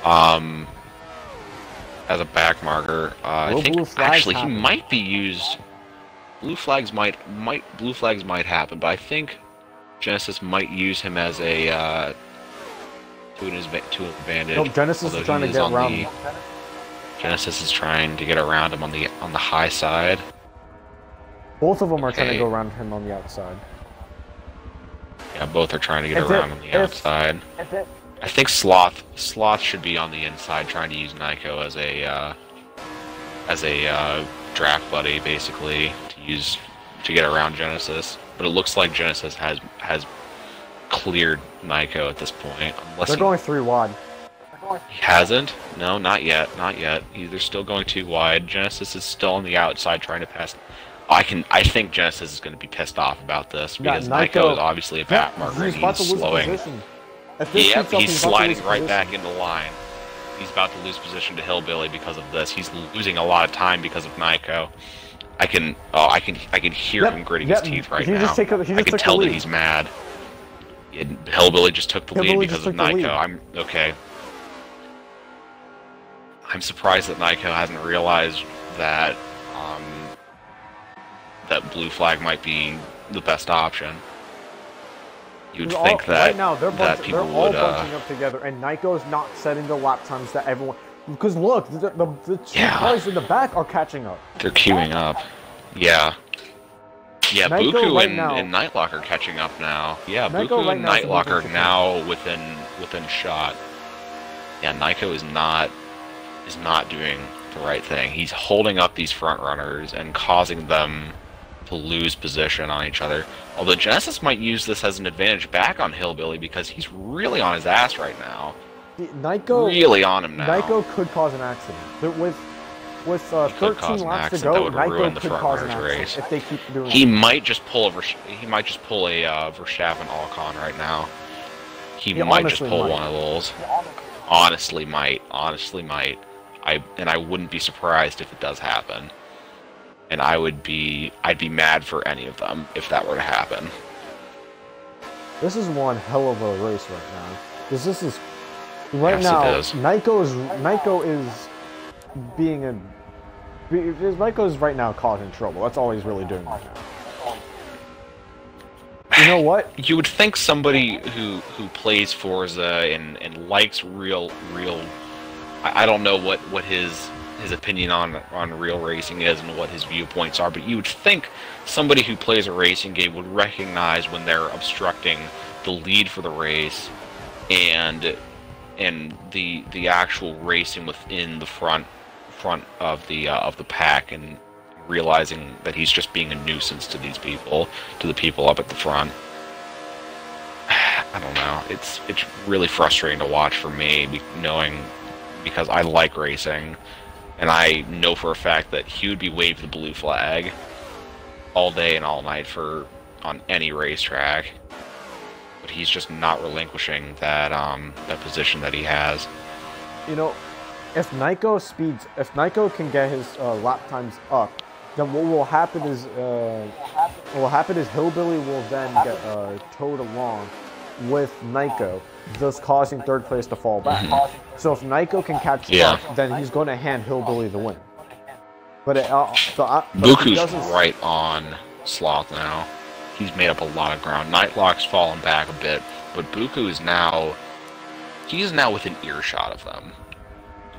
As a back marker. I think actually he might be used. Blue flags might happen, but I think Genesis might use him as a to an advantage. No, Genesis is trying to get around him. Genesis is trying to get around him on the high side. Both of them are trying to go around him on the outside. Yeah, both are trying to get around on the outside. I think Sloth should be on the inside, trying to use Nyko as a draft buddy, basically, to get around Genesis. But it looks like Genesis has cleared Nyko at this point. They're going 3 wide. He hasn't? No, not yet. Not yet. They're still going too wide. Genesis is still on the outside trying to pass. I think Genesis is going to be pissed off about this because Nyko is obviously a back marker and he's slowing. Yep, he's sliding right back into line. He's about to lose position to Hillbilly because of this. He's losing a lot of time because of Nyko. I can hear him gritting his teeth right now. I can tell that he's mad. Hillbilly just took the lead because of Nyko. Okay. I'm surprised that Nyko hasn't realized that that blue flag might be the best option. You'd think that right now they're people all would bunching up together, and Nyko's not setting the lap times that everyone. Because look, the two cars in the back are catching up. They're queuing up. Yeah. Yeah, Nyko Buku right and Nightlock are catching up now. Yeah, Buku and Nightlock are now within shot. Yeah, Nyko is not doing the right thing. He's holding up these front runners and causing them to lose position on each other. Although Genesis might use this as an advantage back on Hillbilly because he's really on his ass right now. Nyko really on him now. Nyko could cause an accident. With 13 laps to go, Nyko could cause an accident if they keep doing. He might just pull a Verstappen Alcon right now. He might just pull one of those. Honestly might. I wouldn't be surprised if it does happen. And I'd be mad for any of them if that were to happen. This is one hell of a race right now. Because this is right now. Nyko is right now causing trouble. That's all he's really doing right now. You know what? You would think somebody who plays Forza and likes real. I don't know what his opinion on real racing is and what his viewpoints are, but you would think somebody who plays a racing game would recognize when they're obstructing the lead for the race and the actual racing within the front of the pack, and realizing that he's just being a nuisance to the people up at the front. I don't know. It's really frustrating to watch for me, because I like racing. And I know for a fact that he would be waving the blue flag all day and all night on any racetrack. But he's just not relinquishing that position that he has. You know, if Nyko can get his lap times up, then what will happen is Hillbilly will then get towed along with Nyko, thus causing third place to fall back. So if Nyko can catch up, then he's going to hand Hillbilly the win. But Buku's right on Sloth now. He's made up a lot of ground. Nightlock's fallen back a bit, but Buku is now within earshot of them.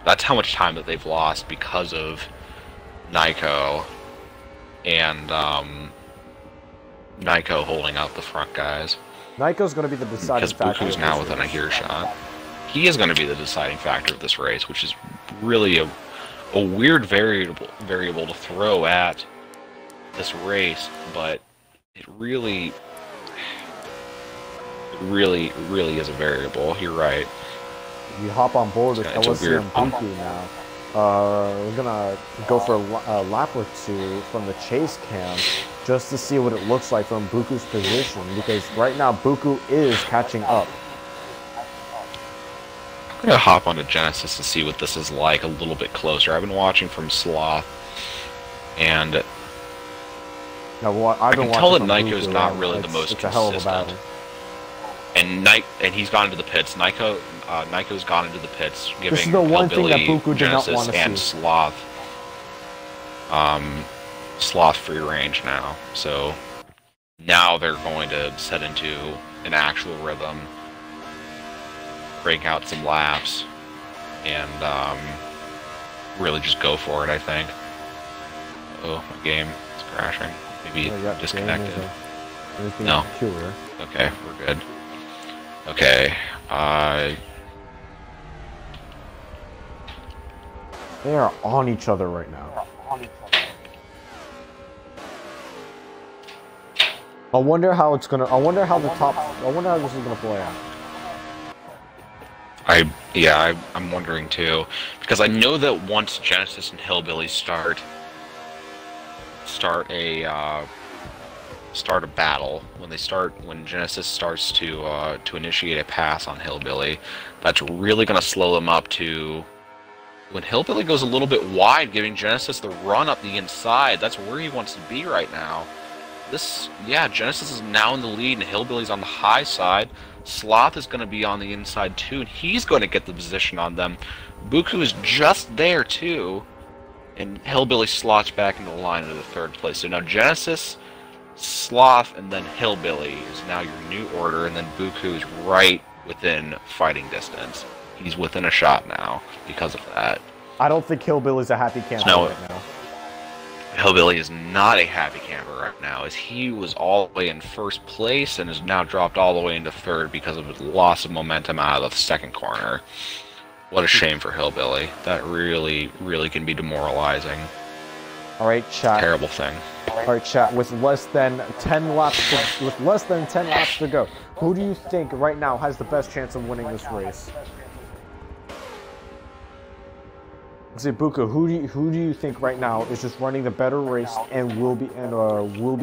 That's how much time that they've lost because of Nyko and Nyko holding out the front guys. Nyko's going to be the deciding factor. Because Buku's now within a earshot. He is going to be the deciding factor of this race, which is really a weird variable to throw at this race, but it really is a variable. You're right. You hop on board with LSC and Buku now. We're gonna go for a lap or two from the chase cam just to see what it looks like from Buku's position, because right now Buku is catching up. I'm gonna hop onto Genesis to see what this is like a little bit closer. I've been watching from Sloth, and I can tell that Nyko's not really the most consistent. And he's gone into the pits. Nyko's gone into the pits, giving Hillbilly, Genesis, and Sloth free range now. So now they're going to set into an actual rhythm, break out some laps, and really just go for it, I think. Oh, my game is crashing. Maybe disconnected. No. Okay, we're good. Okay, they are on each other right now. I wonder how this is gonna play out. I'm wondering too, because I know that once Genesis and Hillbilly start a battle, when Genesis starts to initiate a pass on Hillbilly, that's really going to slow them up to when Hillbilly goes a little bit wide, giving Genesis the run up the inside. That's where he wants to be right now. Genesis is now in the lead, and Hillbilly's on the high side. Sloth is going to be on the inside too, and he's going to get the position on them. Buku is just there too, and Hillbilly slots back into the line into the third place. So now Genesis, Sloth, and then Hillbilly is now your new order, and then Buku is right within fighting distance. He's within a shot now because of that. I don't think Hillbilly's a happy camper right now. Hillbilly is not a happy camper right now, as he was all the way in first place and is now dropped all the way into third because of his loss of momentum out of the second corner. What a shame for Hillbilly. That really, really can be demoralizing. All right, chat. Terrible thing. All right, chat. With less than 10 laps to go, who do you think right now has the best chance of winning this race? Buku, who do you think right now is just running the better race and will be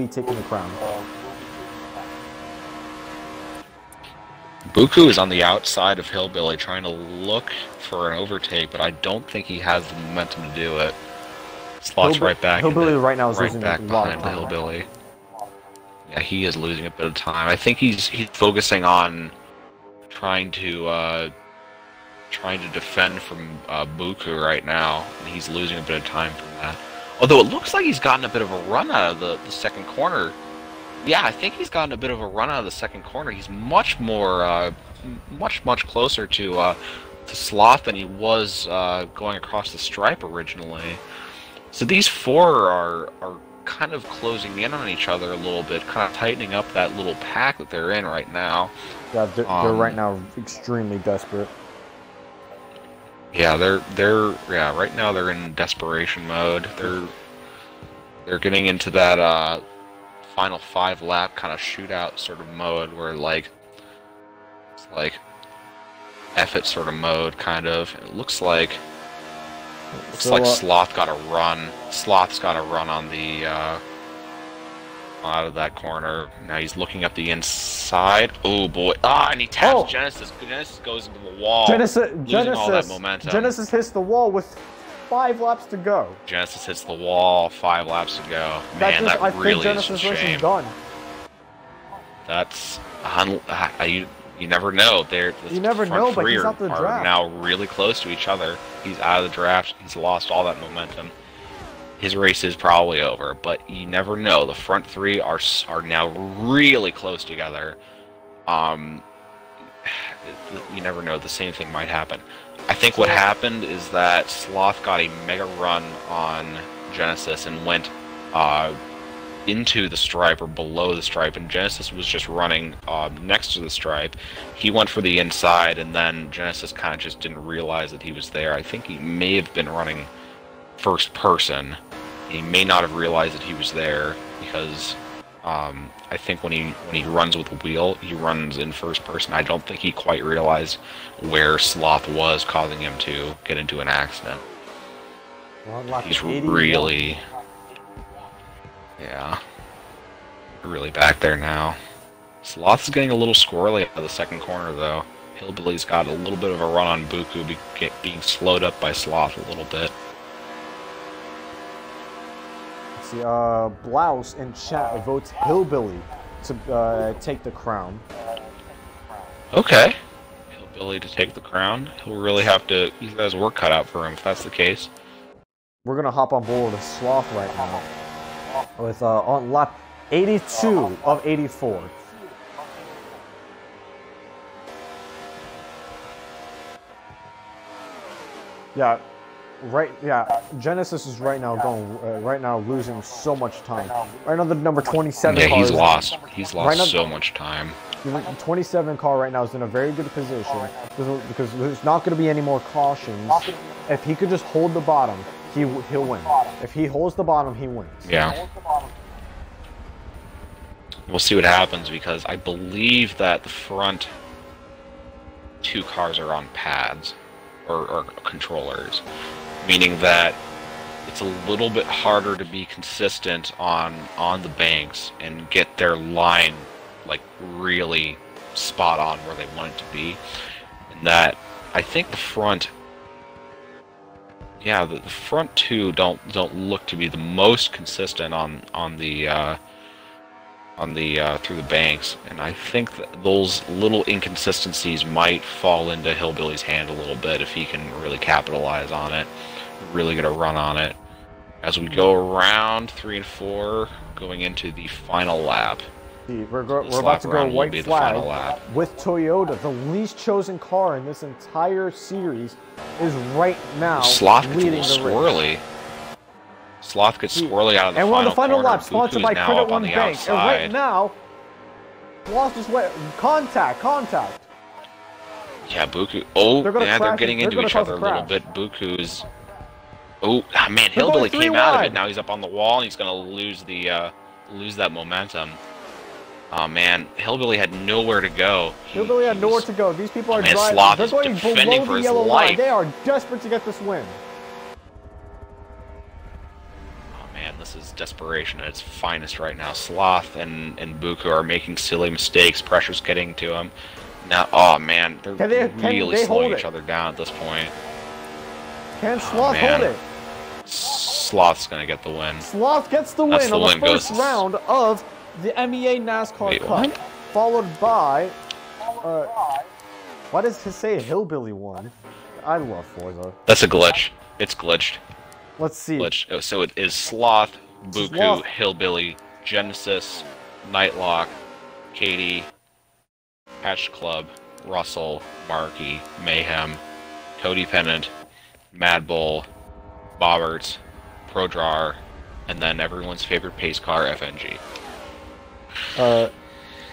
taking the crown? Buku is on the outside of Hillbilly trying to look for an overtake, but I don't think he has the momentum to do it. Slots right back. Hillbilly right now is right losing back a lot behind of time. Hillbilly. Yeah, he is losing a bit of time. I think he's focusing on trying to defend from Buku right now, and he's losing a bit of time from that. Although it looks like he's gotten a bit of a run out of the second corner. Yeah, I think he's gotten a bit of a run out of the second corner. He's much more, much closer to Sloth than he was going across the stripe originally. So these four are kind of closing in on each other a little bit, kind of tightening up that little pack that they're in right now. Yeah, they're right now extremely desperate. Yeah, right now they're in desperation mode. They're getting into that final 5 lap kind of shootout sort of mode where it's like F it sort of mode kind of. It looks like Sloth got a run. Sloth's got a run on the out of that corner. Now he's looking up the inside. Oh boy! And he taps Genesis. Genesis goes into the wall. Losing all that momentum. Genesis hits the wall with 5 laps to go. Genesis hits the wall. 5 laps to go. Man, that really is a shame. Done. That's you never know. You never know, but he's out the draft. Are now really close to each other. He's out of the draft. He's lost all that momentum. His race is probably over, but you never know. The front 3 are now really close together. You never know. The same thing might happen. I think what happened is that Sloth got a mega run on Genesis and went into the stripe or below the stripe, and Genesis was just running next to the stripe. He went for the inside, and then Genesis kind of just didn't realize that he was there. I think he may have been running first person. He may not have realized that he was there because I think when he runs with a wheel, he runs in first person. I don't think he quite realized where Sloth was, causing him to get into an accident. He's really, really back there now. Sloth's getting a little squirrely out of the second corner though. Hillbilly's got a little bit of a run on Buku, being slowed up by Sloth a little bit. See, Blouse in chat votes Hillbilly to take the crown. Okay. Hillbilly to take the crown. He'll really have to. He has work cut out for him if that's the case. We're gonna hop on board with Sloth right now. With on lap 82 of 84. Yeah. Genesis is right now losing so much time. Right now, the number 27 car. Yeah, he's lost so much time. The 27 car right now is in a very good position because there's not going to be any more cautions. If he could just hold the bottom, he'll win. If he holds the bottom, he wins. Yeah. We'll see what happens because I believe that the front two cars are on pads or controllers, meaning that it's a little bit harder to be consistent on the banks and get their line like really spot on where they want it to be. And that I think the front, yeah, the front two don't look to be the most consistent on the through the banks, and I think that those little inconsistencies might fall into Hillbilly's hand a little bit if he can really capitalize on it, really get a run on it. As we go around 3 and 4, going into the final lap. We're about to go white flag with Toyota. The least chosen car in this entire series is right now leading the race. Sloth gets squirrely out of the final corner. And we're on the final lap, sponsored by Credit One Bank. And right now, Sloth is wet. Contact. Yeah, Buku. Oh, yeah, they're getting into each other a little bit. Buku's. Oh, man, Hillbilly came out of it. Now he's up on the wall, and he's going to lose that momentum. Oh, man, Hillbilly had nowhere to go. Hillbilly had nowhere to go. These people are driving. Sloth They're going below the yellow line. They are desperate to get this win. Man, this is desperation at its finest right now. Sloth and Buku are making silly mistakes. Pressure's getting to them. Now, oh man, they're really slowing each other down at this point. Can Sloth hold it? Sloth's gonna get the win. Sloth gets the win on the first round of the MEA NASCAR Cup, followed by. Why does he say Hillbilly won? I love Forza. That's a glitch. It's glitched. Let's see. Glitch. So it is Sloth, Buku, Hillbilly, Genesis, Nightlock, Katie, Patch Club, Russell, Markey, Mayhem, Codependent, Mad Bull, Bobberts, Prodrar, and then everyone's favorite pace car, FNG. That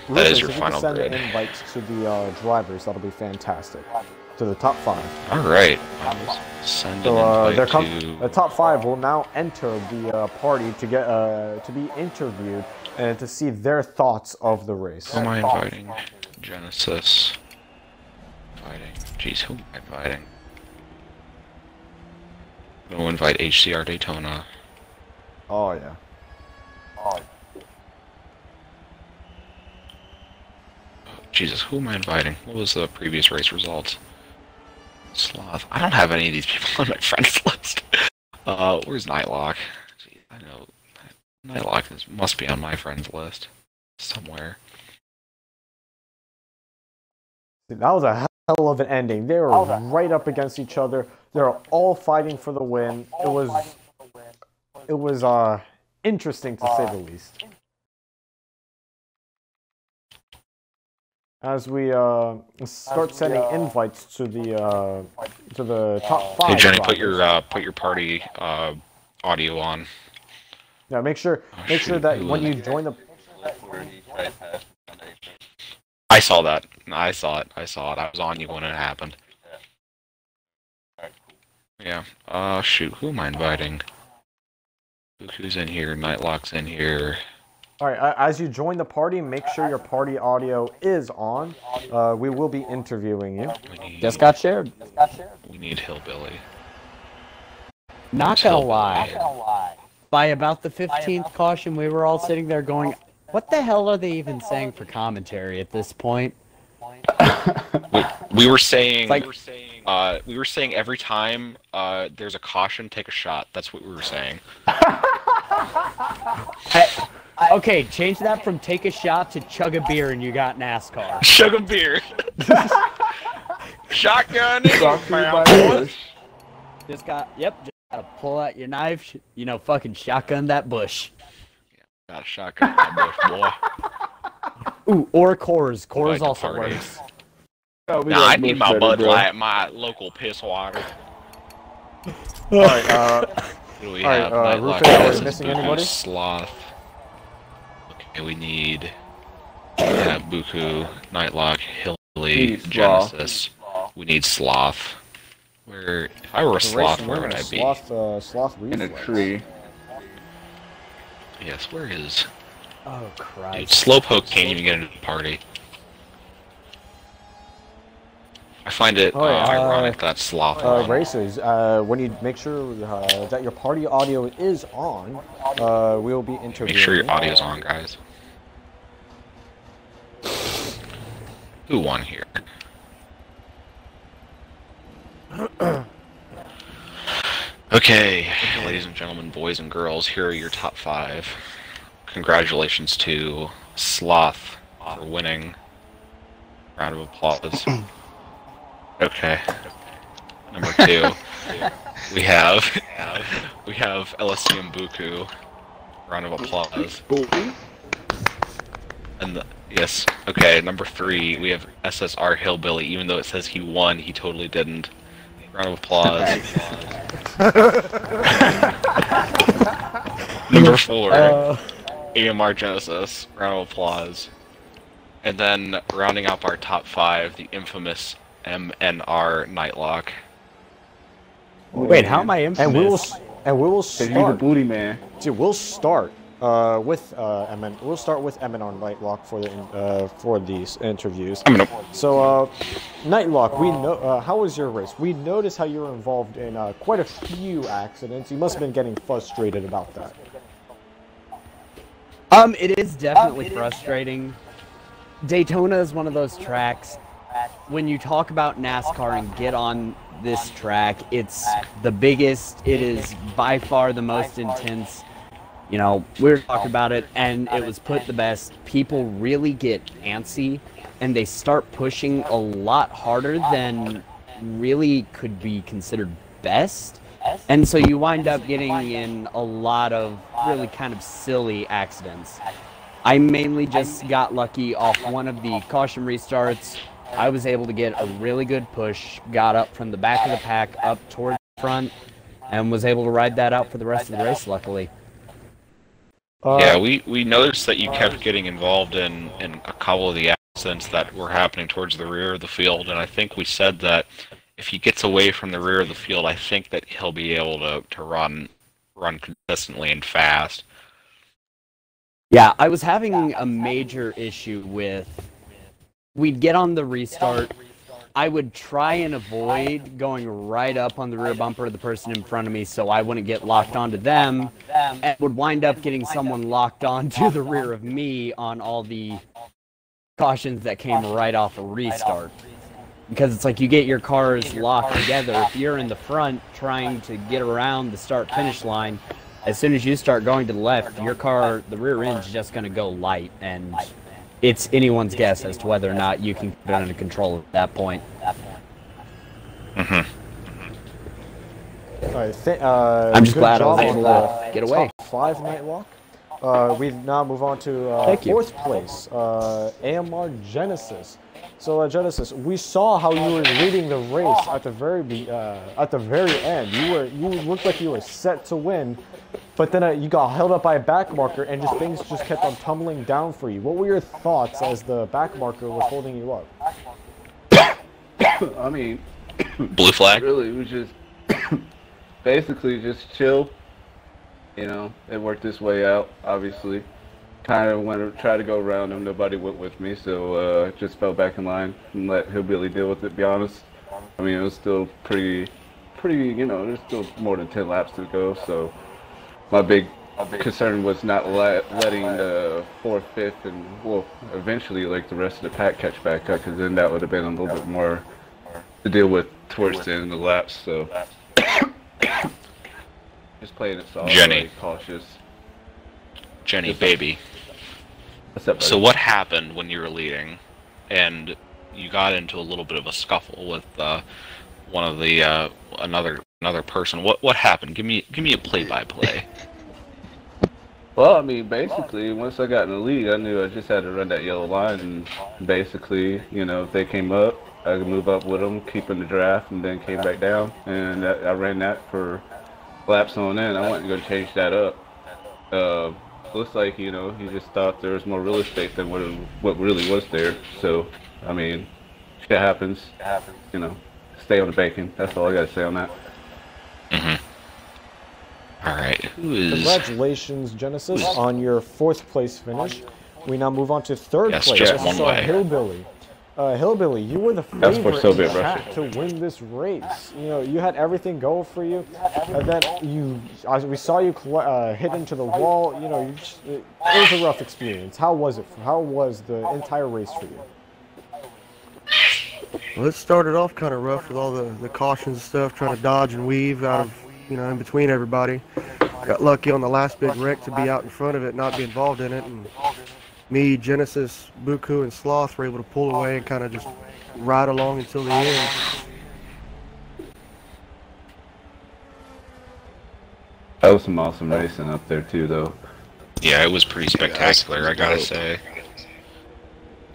is your final grid. Send invites to the drivers. That'll be fantastic. To the top 5. All right. Send an invite to... The top 5 will now enter the party to get to be interviewed and to see their thoughts of the race. Who am I inviting? Genesis. Jeez, who am I inviting? I'm going to invite HCR Daytona. Oh, yeah. Jesus, who am I inviting? What was the previous race results? Sloth. I don't have any of these people on my friends list. Where's Nightlock? Jeez, I know Nightlock must be on my friends list somewhere. That was a hell of an ending. They were right up against each other. They were all fighting for the win. It was interesting to say the least. As we start sending invites to the top 5. Hey Jenny, put your party audio on. Yeah, make sure that when you join the. I saw that. I saw it. I was on you when it happened. Yeah. Shoot. Who am I inviting? Who's in here? Nightlock's in here. Alright, as you join the party, make sure your party audio is on. We will be interviewing you. Just got shared. We need Hillbilly. Not gonna lie. By about the 15th caution, we were all sitting there going, what the hell are they even saying for commentary at this point? we were saying... we were saying every time there's a caution, take a shot. That's what we were saying. Okay, change that from take a shot to chug a beer and you got NASCAR. Chug a beer. Shotgun. Just gotta pull out your knife, fucking shotgun that bush. Yeah, got a shotgun that bush, boy. Ooh, or Coors. Coors also works. Nah, I need my Bud Light, my local piss water. Alright, do we have? Rufus, are we missing anybody? Sloth. Okay, we need Buku, Nightlock, Hillbilly, Genesis. We need Sloth. Where, if I were a Sloth, where would I be? Sloth in a tree. Yes, where is? Oh, Christ. Dude, Slowpoke can't even get into the party. I find it ironic that Sloth won. Racers, when you make sure that your party audio is on, we'll be interviewing. Make sure your audio's on, guys. Who won here? Okay, ladies and gentlemen, boys and girls, here are your top 5. Congratulations to Sloth for winning. Round of applause. Okay. Number 2, we have LSC and Buku. Round of applause. And yes, okay. Number 3, we have SSR Hillbilly. Even though it says he won, he totally didn't. Round of applause. Number 4, AMR Genesis. Round of applause. And then rounding up our top 5, the infamous MNR Nightlock. Wait, how am I infamous? And we will start. He's a booty man. Dude, we'll start with We'll start with MNR Nightlock for these interviews. So, Nightlock, we know how was your race? We noticed how you were involved in quite a few accidents. You must have been getting frustrated about that. It is definitely frustrating. Daytona is one of those tracks. When you talk about NASCAR and get on this track, it's the biggest. It is by far the most intense. You know, we were talking about it, and it was put the best. People really get antsy, and they start pushing a lot harder than really could be considered best. And so you wind up getting in a lot of really kind of silly accidents. I mainly just got lucky off one of the caution restarts. I was able to get a really good push, got up from the back of the pack up toward the front, and was able to ride that out for the rest of the race, luckily. Yeah, we noticed that you kept getting involved in a couple of the accidents that were happening towards the rear of the field, and I think we said that if he gets away from the rear of the field, I think that he'll be able to run consistently and fast. Yeah, I was having a major issue with, we'd get on the restart, I would try and avoid going right up on the rear bumper of the person in front of me so I wouldn't get locked onto them, and would wind up getting someone locked onto the rear of me on all the cautions that came right off a restart. Because it's like you get your cars locked together. If you're in the front trying to get around the start-finish line, as soon as you start going to the left, your car, the rear end's just going to go light, and it's anyone's guess as to whether or not you can get it under control at that point. All right, I'm just glad I was able to get away. Top 5 Nightlock. We now move on to 4th place, AMR Genesis. So Genesis, we saw how you were leading the race at the very end. You looked like you were set to win, but then you got held up by a back marker, and things just kept on tumbling down for you. What were your thoughts as the back marker was holding you up? I mean, blue flag. Really, it was just basically just chill. You know, it worked its way out. Obviously, kind of went to try to go around him. Nobody went with me, so just fell back in line and let Hillbilly deal with it. To be honest, I mean, it was still pretty. You know, there's still more than 10 laps to go, so. My big concern was not letting the 4th, 5th, and well, eventually like the rest of the pack catch back up, because then that would have been a little bit more to deal with towards the end of the laps. So just playing it soft, Jenny, cautious. Jenny, baby. What's up, buddy? So what happened when you were leading, and you got into a little bit of a scuffle with one of the another person? What happened? Give me a play-by-play. Well, I mean, basically, once I got in the lead, I knew I just had to run that yellow line, and basically, you know, if they came up, I could move up with them, keep in the draft, and then came back down, and I ran that for laps on end. I wasn't going to change that up. Looks like, you know, he just thought there was more real estate than what really was there. So, I mean, shit happens. You know, stay on the bacon. That's all I got to say on that. All right, who is... Congratulations, Genesis, on your 4th place finish. We now move on to 3rd place. Just one way. Hillbilly. Hillbilly, you were the That's for favorite in Soviet the Russia. chat to win this race. You know, you had everything going for you, and then we saw you hit into the wall. You know, it was a rough experience. How was it? How was the entire race for you? Well, it started off kind of rough with all the cautions and stuff, trying to dodge and weave out of, you know, in between everybody. Got lucky on the last big wreck to be out in front of it, not be involved in it, and me, Genesis, Buku, and Sloth were able to pull away and kind of just ride along until the end. That was some awesome racing up there too, though. Yeah, it was pretty spectacular, I gotta say.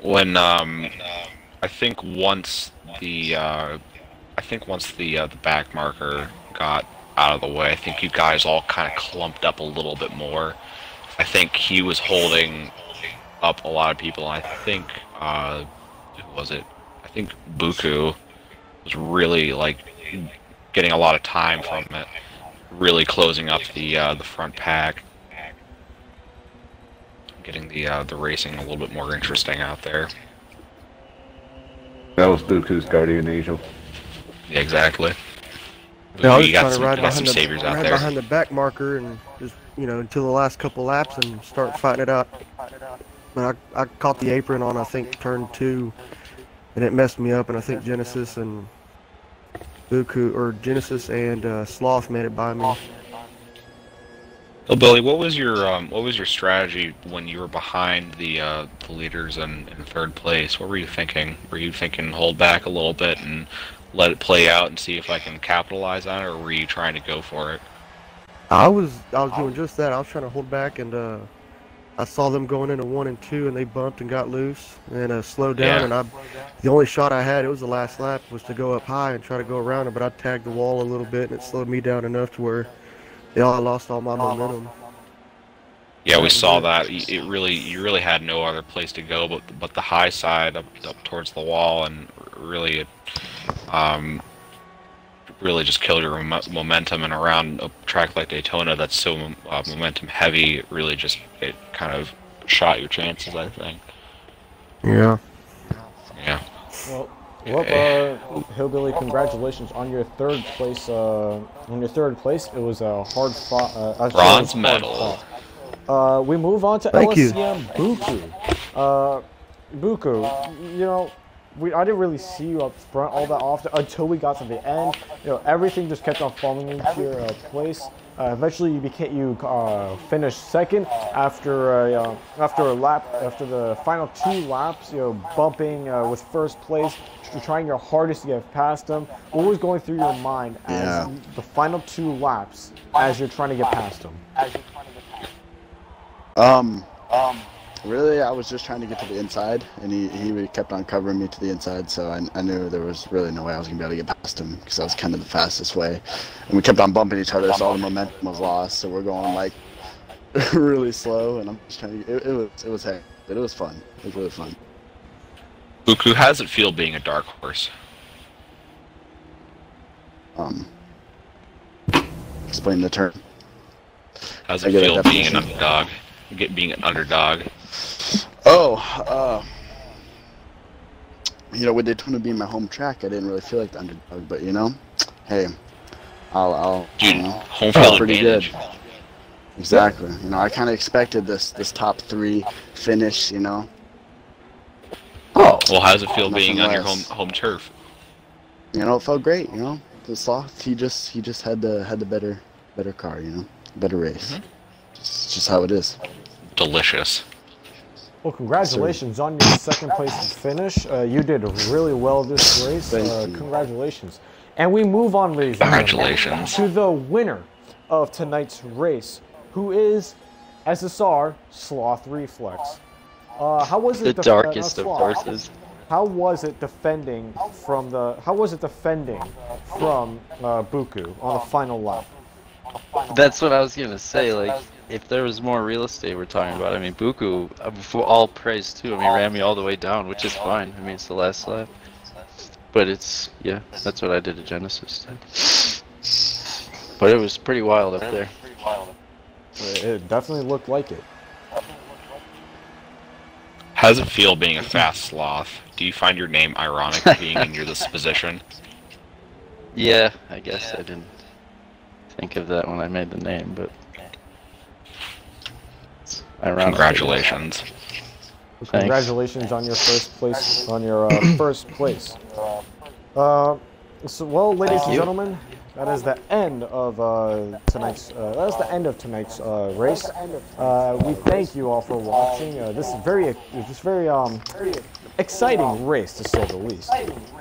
When I think once the back marker got out of the way, I think you guys all kind of clumped up a little bit more. I think he was holding up a lot of people. I think who was it? I think Buku was really like getting a lot of time from it, really closing up the front pack, getting the racing a little bit more interesting out there. That was Buku's guardian angel. Yeah, exactly. Yeah, I was You trying got to some, ride you got some saviors out there. behind the back marker and just, you know, until the last couple laps and start fighting it out. But I caught the apron on, I think, turn 2, and it messed me up. And I think Genesis and Buku, or Genesis and Sloth made it by me. So Billy, what was your strategy when you were behind the leaders in third place? What were you thinking? Were you thinking hold back a little bit and let it play out and see if I can capitalize on it, or were you trying to go for it? I was doing just that. I was trying to hold back, and I saw them going into 1 and 2, and they bumped and got loose and slowed down. Yeah. And the only shot I had, it was the last lap, was to go up high and try to go around it. But I tagged the wall a little bit, and it slowed me down enough to where, you know, I lost all my momentum. Yeah, we saw that. You really had no other place to go but the high side up towards the wall, and really it really just killed your momentum. And around a track like Daytona that's so momentum heavy, it kind of shot your chances, I think. Yeah. Yeah. Well, Hillbilly, congratulations on your third place. It was a hard fought. Bronze medal. We move on to LSCM Buku. Buku, you know, I didn't really see you up front all that often until we got to the end. You know, everything just kept on falling into your place. Eventually, you finished second after the final 2 laps. You know, bumping with first place, trying your hardest to get past them. What was going through your mind as the final 2 laps as you're trying to get past them? Really, I was just trying to get to the inside, and he kept on covering me to the inside, so I knew there was really no way I was going to be able to get past him, because that was kind of the fastest way. And we kept on bumping each other, so all the momentum was lost, so we're going, like, really slow, and I'm just trying to... It was heavy, but it was fun. It was really fun. Buku, how does it feel being a dark horse? Explain the term. How does it feel being an underdog? Being an underdog? You know, with Daytona being my home track, I didn't really feel like the underdog, but you know, hey, I'll Dude, you know, home field pretty advantage. good. Exactly. You know, I kind of expected this top 3 finish. You know. Well, how does it feel being Nothing on your less. home turf? You know, it felt great. You know, the Sloth, he just had the better car. You know, better race. Mm-hmm. It's just how it is. Delicious. Well, congratulations on your second place finish. You did really well this race. Congratulations. And we move on, ladies and gentlemen, to the winner of tonight's race, who is SSR Sloth Reflex. How was it? The darkest of horses. How was it defending from Buku on the final lap? That's what I was gonna say. Like, if there was more real estate we're talking about, I mean, Buku, for all praise too. I mean, ran me all the way down, which is fine. I mean, it's the last lap. But it's, yeah, that's what I did to Genesis too. But it was pretty wild up there. It definitely looked like it. How does it feel being a fast sloth? Do you find your name ironic being in this position? Yeah, I guess I didn't think of that when I made the name, but it's ironic. Congratulations. Congratulations on your first place. First place. So, well, ladies and gentlemen, that is the end of tonight's. Race. We thank you all for watching. This is very exciting race, to say the least.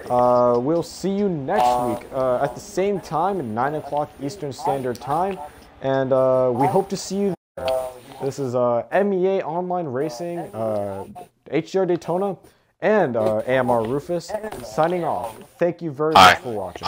We'll see you next week at the same time at 9 o'clock Eastern Standard Time, and we hope to see you there. This is MEA Online Racing, HDR Daytona, and AMR Rufus signing off. Thank you very much for watching.